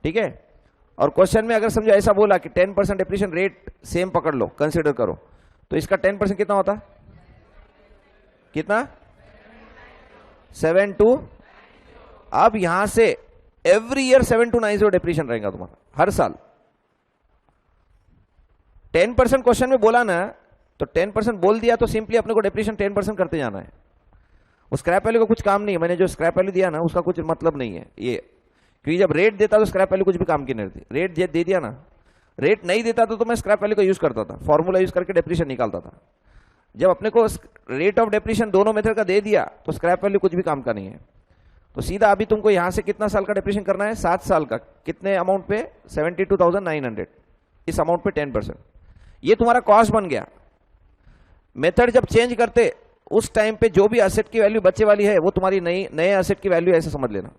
ठीक है। और क्वेश्चन में अगर समझो ऐसा बोला कि 10% डेप्रिसिएशन रेट सेम पकड़ लो, कंसीडर करो, तो इसका 10% कितना होता? कितना? 7 to, अब यहां से एवरी ईयर 7290 डेप्रिसिएशन रहेगा तुम्हारा हर साल। 10% क्वेश्चन में बोला ना, तो 10% बोल दिया तो सिंपली अपने को डेप्रिसिएशन 10% करते जाना है। उस स्क्रैप वैल्यू का कुछ काम नहीं है, मैंने जो स्क्रैप वैल्यू दिया ना उसका कुछ मतलब नहीं है ये, क्योंकि जब रेट देता तो स्क्रैप वैल्यू कुछ भी काम की नहीं रहती। रेट दे दिया ना, रेट नहीं देता तो मैं स्क्रैप वैल्यू का यूज करता था, फॉर्मूला यूज करके डेप्रिसिएशन निकालता था। जब अपने को रेट ऑफ डेप्रिसिएशन दोनों मेथड का दे दिया तो स्क्रैप वैल्यू कुछ भी काम का नहीं है। तो सीधा अभी तुमको यहां से कितना साल का डेप्रिसिएशन करना है? 7 साल का। कितने अमाउंट पे? 72,900। इस अमाउंट पे 10%, ये तुम्हारा कॉस्ट बन गया। मेथड जब चेंज करते उस टाइम पे जो भी असेट की वैल्यू बच्चे वाली है वो तुम्हारी नए असेट की वैल्यू ऐसे समझ लेना,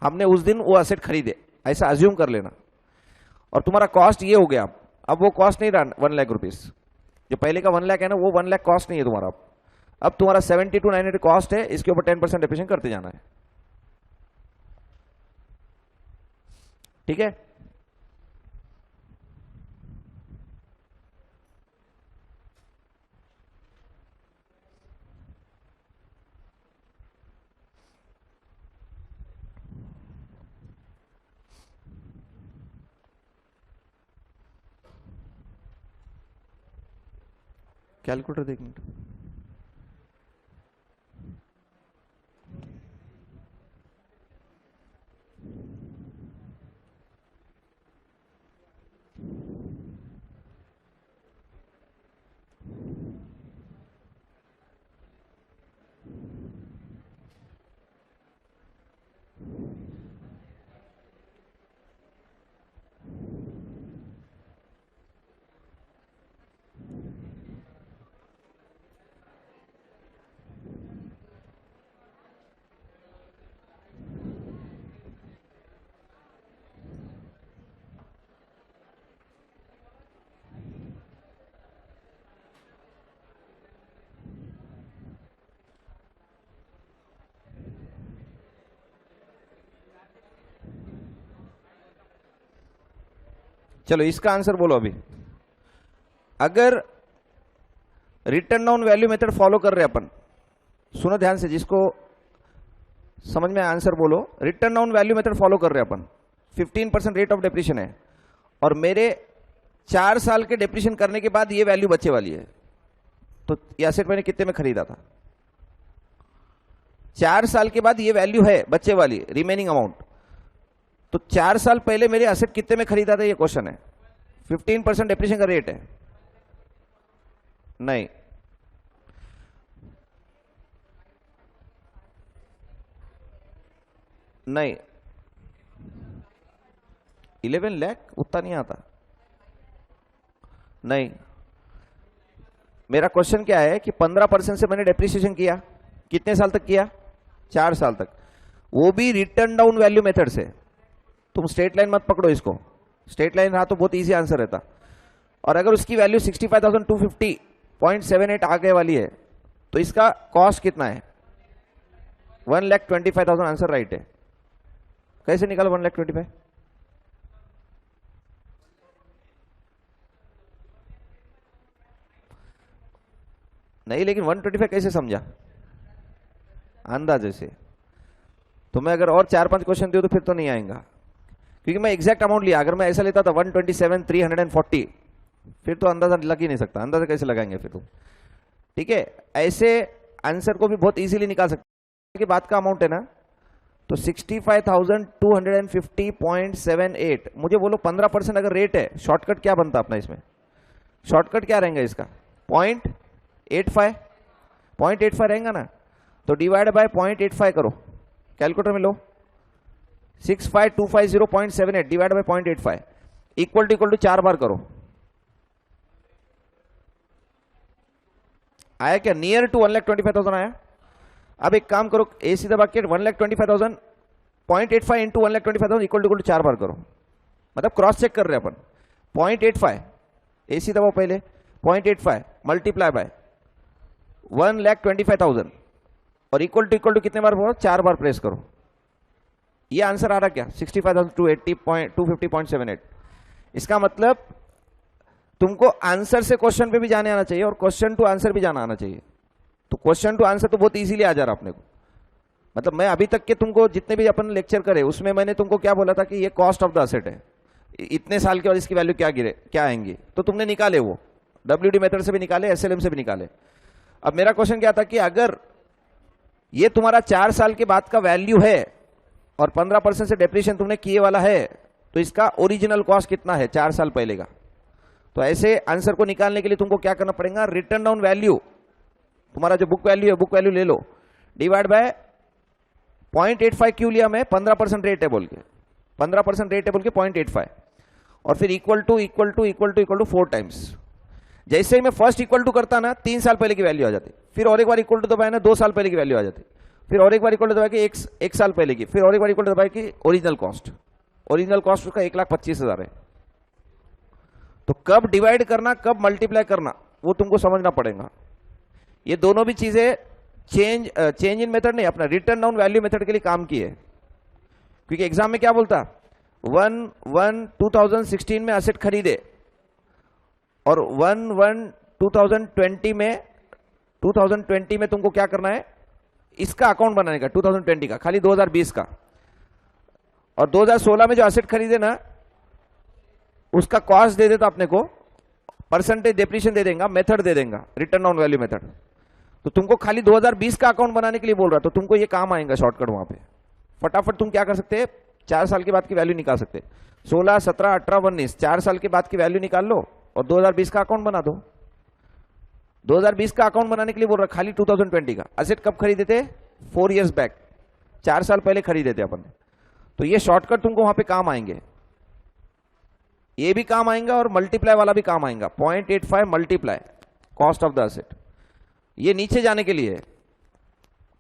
हमने उस दिन वो असेट खरीदे ऐसा अज्यूम कर लेना, और तुम्हारा कॉस्ट ये हो गया। अब वो कॉस्ट नहीं रहा 1 लाख रुपीज, जो पहले का 1 लाख है ना वो 1 लाख कॉस्ट नहीं है तुम्हारा। अब तुम्हारा 72,900 कॉस्ट है, इसके ऊपर 10% डेप्रिसिएशन करते जाना है, ठीक है। कैलकुलेटर देख मिनट। चलो इसका आंसर बोलो अभी। अगर return down value method follow कर रहे अपन, सुनो ध्यान से, जिसको समझ में आंसर बोलो। Return down value method follow कर रहे अपन, 15% रेट ऑफ डेप्रिसिएशन है, और मेरे 4 साल के डेप्रिसिएशन करने के बाद ये वैल्यू बच्चे वाली है। तो ये एसेट मैंने कितने में खरीदा था? 4 साल के बाद ये वैल्यू है बच्चे वाली, रिमेनिंग अमाउंट। तो 4 साल पहले मेरे एसेट कितने में खरीदा था, ये क्वेश्चन है। 15% डेप्रिसिएशन का रेट है, नहीं नहीं 11 लाख उतना नहीं आता, नहीं। मेरा क्वेश्चन क्या है कि 15% से मैंने डेप्रिसिएशन किया, कितने साल तक किया? 4 साल तक, वो भी रिटर्न डाउन वैल्यू मेथड से। तुम स्ट्रेट लाइन मत पकड़ो इसको, स्ट्रेट लाइन रहा तो बहुत इजी आंसर रहता। और अगर उसकी वैल्यू 65,250.78 आगे वाली है तो इसका कॉस्ट कितना है? 1,25,000। आंसर राइट है। कैसे निकालो 1,25,000? नहीं, लेकिन 125 कैसे समझा? अंदाजे से। तुम्हें अगर और 4-5 क्वेश्चन दियो तो फिर तो नहीं आएगा, क्योंकि मैं एग्जैक्ट अमाउंट लिया। अगर मैं ऐसा लेता था 127,340, फिर तो अंदाजा लग ही नहीं सकता। अंदाजा कैसे लगाएंगे फिर तुम? ठीक है, ऐसे आंसर को भी बहुत इजीली निकाल सकते कि बात का अमाउंट है ना, तो 65,250.78। मुझे बोलो 15% अगर रेट है, शॉर्टकट क्या बनता अपना इसमें? शॉर्टकट क्या रहेगा इसका? 0.85 0.85 रहेगा ना, तो डिवाइड बाय 0.85 करो, कैलकुलेटर में लो। 65,250.78 डिवाइड बाय 0.85 इक्वल टू 4 बार करो। आया क्या? नियर टू 1,25,000 आया। अब एक काम करो, AC दबा के 1,25,000 0.85 इंटू 1,25,000 इक्वल टू 4 बार करो, मतलब क्रॉस चेक कर रहे हैं अपन। 0.85 AC दबाओ पहले, 0.85 मल्टीप्लाई बाय 1,25,000 और इक्वल टू कितने बार बोलो, 4 बार प्रेस करो। ये आंसर आ रहा क्या, 65,250.78। इसका मतलब तुमको आंसर से क्वेश्चन पे भी जाने आना चाहिए और क्वेश्चन टू आंसर भी जाना आना चाहिए। तो क्वेश्चन टू आंसर तो बहुत इजीली आ जा रहा अपने को। मतलब मैं अभी तक के तुमको जितने भी अपन लेक्चर करे उसमें मैंने तुमको क्या बोला था कि ये कॉस्ट ऑफ द असेट है, इतने साल के और इसकी वैल्यू क्या आएंगी, तो तुमने निकाले वो WD मेथड से भी निकाले, SLM से भी निकाले। अब मेरा क्वेश्चन क्या था कि अगर ये तुम्हारा 4 साल के बाद का वैल्यू है और 15% से डेप्रिसिएशन तुमने किए वाला है, तो इसका ओरिजिनल कॉस्ट कितना है 4 साल पहले का। तो ऐसे आंसर को निकालने के लिए तुमको क्या करना पड़ेगा, रिटर्न डाउन वैल्यू, तुम्हारा जो बुक वैल्यू है बुक वैल्यू ले लो, डिवाइड बाय 0.85 क्यों लिया मैं, 15% रेट है बोल के, 15% रेट है बोल के 0.85 और फिर इक्वल टू 4 टाइम्स। जैसे ही मैं फर्स्ट इक्वल टू करता ना 3 साल पहले की वैल्यू आ जाती, फिर और एक बार इक्वल टू दबाया ना 2 साल पहले की वैल्यू आ जाती, फिर और एक बार इक्वल टू दबाया कि एक साल पहले की, फिर और एक बार इक्वल टू दबाया कि ओरिजिनल कॉस्ट उसका 1,25,000 है। तो कब डिवाइड करना कब मल्टीप्लाई करना वो तुमको समझना पड़ेगा। ये दोनों भी चीजें चेंज इन मेथड नहीं, अपना रिटर्न डाउन वैल्यू मेथड के लिए काम की है। क्योंकि एग्जाम में क्या बोलता, 1/1/2016 में असेट खरीदे और 1/1/2020 में तुमको क्या करना है, इसका अकाउंट बनाने का 2020 का, खाली 2020 का, और 2016 में जो असेट खरीदे ना उसका कॉस्ट दे देता अपने को, परसेंटेज डेप्रिसिएशन दे देगा, मेथड दे देगा रिटर्न ऑन वैल्यू मेथड। तो तुमको खाली 2020 का अकाउंट बनाने के लिए बोल रहा, तो तुमको ये काम आएगा शॉर्टकट। वहां पे फटाफट तुम क्या कर सकते हैं, 4 साल के बाद की वैल्यू निकाल सकते, 16, 17, 18, 19 4 साल के बाद की वैल्यू निकाल लो और 2020 का अकाउंट बना दो। 2020 का अकाउंट बनाने के लिए बोल रहा, खाली 2020 का। असेट कब खरीदे थे, 4 इयर्स बैक, 4 साल पहले खरीदे थे अपन। तो ये शॉर्टकट तुमको वहां पे काम आएंगे, ये भी काम आएगा और मल्टीप्लाई वाला भी काम आएगा। 0.85 multiply cost of the asset, ये नीचे जाने के लिए,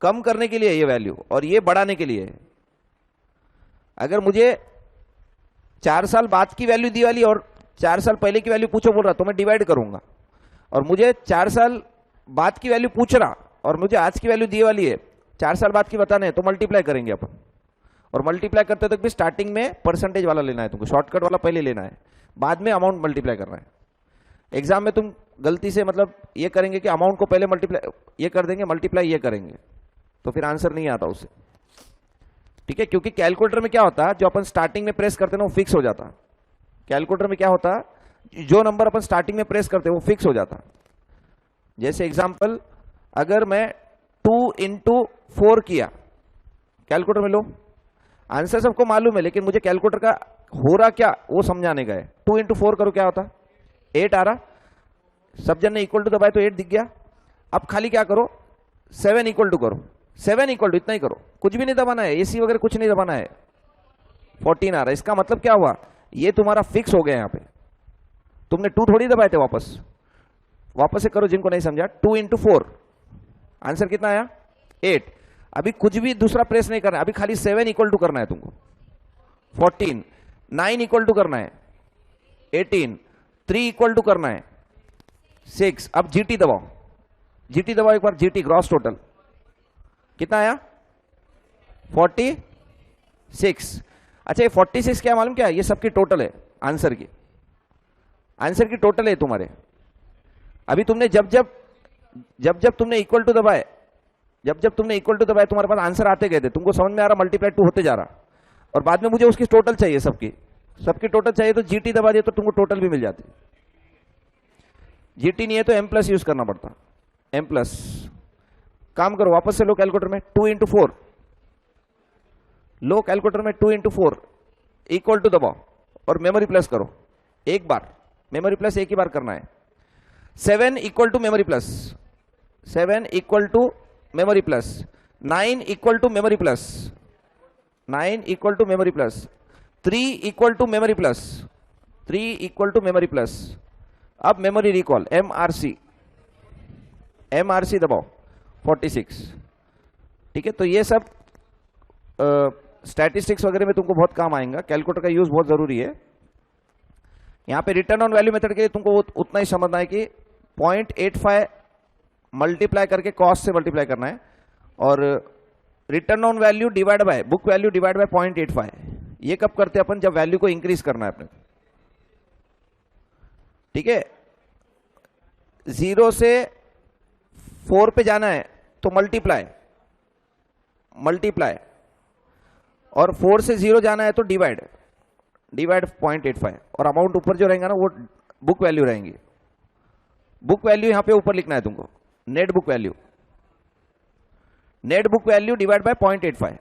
कम करने के लिए ये वैल्यू, और ये बढ़ाने के लिए। अगर मुझे 4 साल बाद की वैल्यू दी वाली और 4 साल पहले की वैल्यू पूछो बोल रहा, तो मैं डिवाइड करूंगा। और मुझे 4 साल बाद की वैल्यू पूछ रहा और मुझे आज की वैल्यू दी वाली है, 4 साल बाद की बताने हैं, तो मल्टीप्लाई करेंगे अपन। और मल्टीप्लाई करते तक भी स्टार्टिंग में परसेंटेज वाला लेना है तुमको, शॉर्टकट वाला पहले लेना है, बाद में अमाउंट मल्टीप्लाई करना है। एग्जाम में तुम गलती से मतलब ये करेंगे कि अमाउंट को पहले मल्टीप्लाई ये कर देंगे, मल्टीप्लाई ये करेंगे, तो फिर आंसर नहीं आता उससे। ठीक है, क्योंकि कैलकुलेटर में क्या होता है, जो अपन स्टार्टिंग में प्रेस करते हैं वो फिक्स हो जाता। कैलकुलेटर में क्या होता, जो नंबर अपन स्टार्टिंग में प्रेस करते हैं वो फिक्स हो जाता। जैसे एग्जांपल, अगर मैं 2 × 4 किया कैलकुलेटर में, लो आंसर सबको मालूम है, लेकिन मुझे कैलकुलेटर का हो रहा क्या वो समझाने का है। 2 × 4 करो, क्या होता, 8 आ रहा, सब जन ने इक्वल टू दबाए तो 8 दिख गया। अब खाली क्या करो, 7 इक्वल टू करो, 7 इक्वल टू इतना ही करो, कुछ भी नहीं दबाना है, AC वगैरह कुछ नहीं दबाना है, 14 आ रहा है। इसका मतलब क्या हुआ, ये तुम्हारा फिक्स हो गया। यहां पे तुमने 2 थोड़ी दबाए थे, वापस से करो जिनको नहीं समझा। 2 × 4 आंसर कितना आया, 8। अभी कुछ भी दूसरा प्रेस नहीं करना है, अभी खाली 7 इक्वल टू करना है तुमको, 14, 9 इक्वल टू करना है, 18, 3 इक्वल टू करना है, 6। अब GT दबाओ, GT दबाओ एक बार, GT ग्रॉस टोटल कितना आया, 46। अच्छा, ये 46 क्या मालूम क्या है, ये सबकी टोटल है, आंसर की टोटल है तुम्हारे। अभी तुमने जब तुमने इक्वल टू दबाए, तुम्हारे पास आंसर आते गए थे, तुमको समझ में आ रहा मल्टीप्लाई 2 होते जा रहा, और बाद में मुझे उसकी टोटल चाहिए, सबकी टोटल चाहिए, तो GT दबा दिए तो तुमको टोटल भी मिल जाती। GT नहीं है तो M+ यूज करना पड़ता, M+। काम करो, वापस से लो कैलकुलेटर में, 2 × 4 लो, कैलकुलेटर में 2 × 4 इक्वल टू दबाओ और मेमोरी प्लस करो, एक बार मेमोरी प्लस एक ही बार करना है। 7 equal to memory plus, 7 equal to memory plus, 9 equal to memory plus, 9 equal to memory plus, 3 equal to memory plus, 3 equal to memory plus. अब memory recall, MRC दबाओ, 46। ठीक है, तो ये सब स्टैटिस्टिक्स वगैरह में तुमको बहुत काम आएगा, कैलकुलेटर का यूज बहुत जरूरी है। यहाँ पे रिटर्न ऑन वैल्यू मेथड के लिए तुमको उतना ही समझना है कि 0.85 मल्टीप्लाई करके कॉस्ट से मल्टीप्लाई करना है, और return on value divide by book value divide by 0.85। ये कब करते हैं अपन? जब वैल्यू को इंक्रीज करना है अपने। ठीक है, 0 से 4 पे जाना है तो मल्टीप्लाई, और 4 से 0 जाना है तो डिवाइड 0.85, और अमाउंट ऊपर जो रहेगा ना वो बुक वैल्यू रहेंगी। बुक वैल्यू यहां पे ऊपर लिखना है तुमको, net book value divide by 0.85।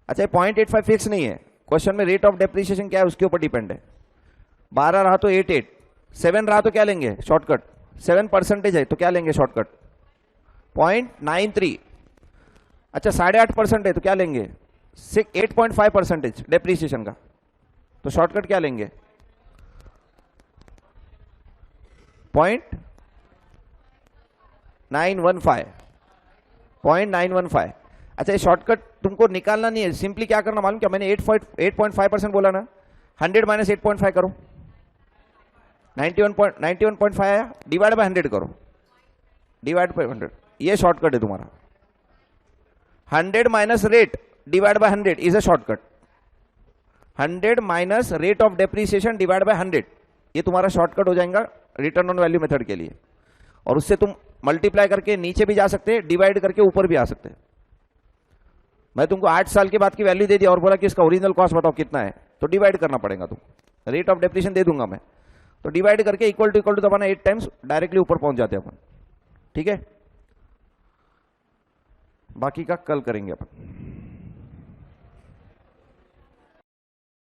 अच्छा, 0.85 फिक्स नहीं है, क्वेश्चन में रेट ऑफ डेप्रिसिएशन क्या है उसके ऊपर डिपेंड है। 12 रहा तो 88, 7 रहा तो क्या लेंगे शॉर्टकट, 7% है तो क्या लेंगे शॉर्टकट 0.93। अच्छा, 8.5% है तो क्या लेंगे 8.5% डेप्रिसिएशन का, तो शॉर्टकट क्या लेंगे 0.915। अच्छा, ये शॉर्टकट तुमको निकालना नहीं है, सिंपली क्या करना मालूम क्या, मैंने 8.5% बोला ना, 100 माइनस 8.5 करो, 91.5 आया, डिवाइड बाय 100 करो, डिवाइड बाय 100, ये शॉर्टकट है तुम्हारा। 100 minus rate divide by 100 is a shortcut. 100 minus rate of depreciation divide by 100, ये तुम्हारा शॉर्टकट हो जाएगा रिटर्न ऑन वैल्यू मेथड के लिए। और उससे तुम मल्टीप्लाई करके नीचे भी जा सकते हैं, डिवाइड करके ऊपर भी आ सकते हैं। मैं तुमको 8 साल के बाद की वैल्यू दे दिया और बोला कि इसका ओरिजिनल कॉस्ट बताओ कितना है, तो डिवाइड करना पड़ेगा। तुम रेट ऑफ डेप्रिसिएशन दे दूंगा मैं, तो डिवाइड करके इक्वल टू दबाना 8 टाइम्स, डायरेक्टली ऊपर पहुंच जाते हैं अपन। ठीक है, बाकी का कल करेंगे अपन।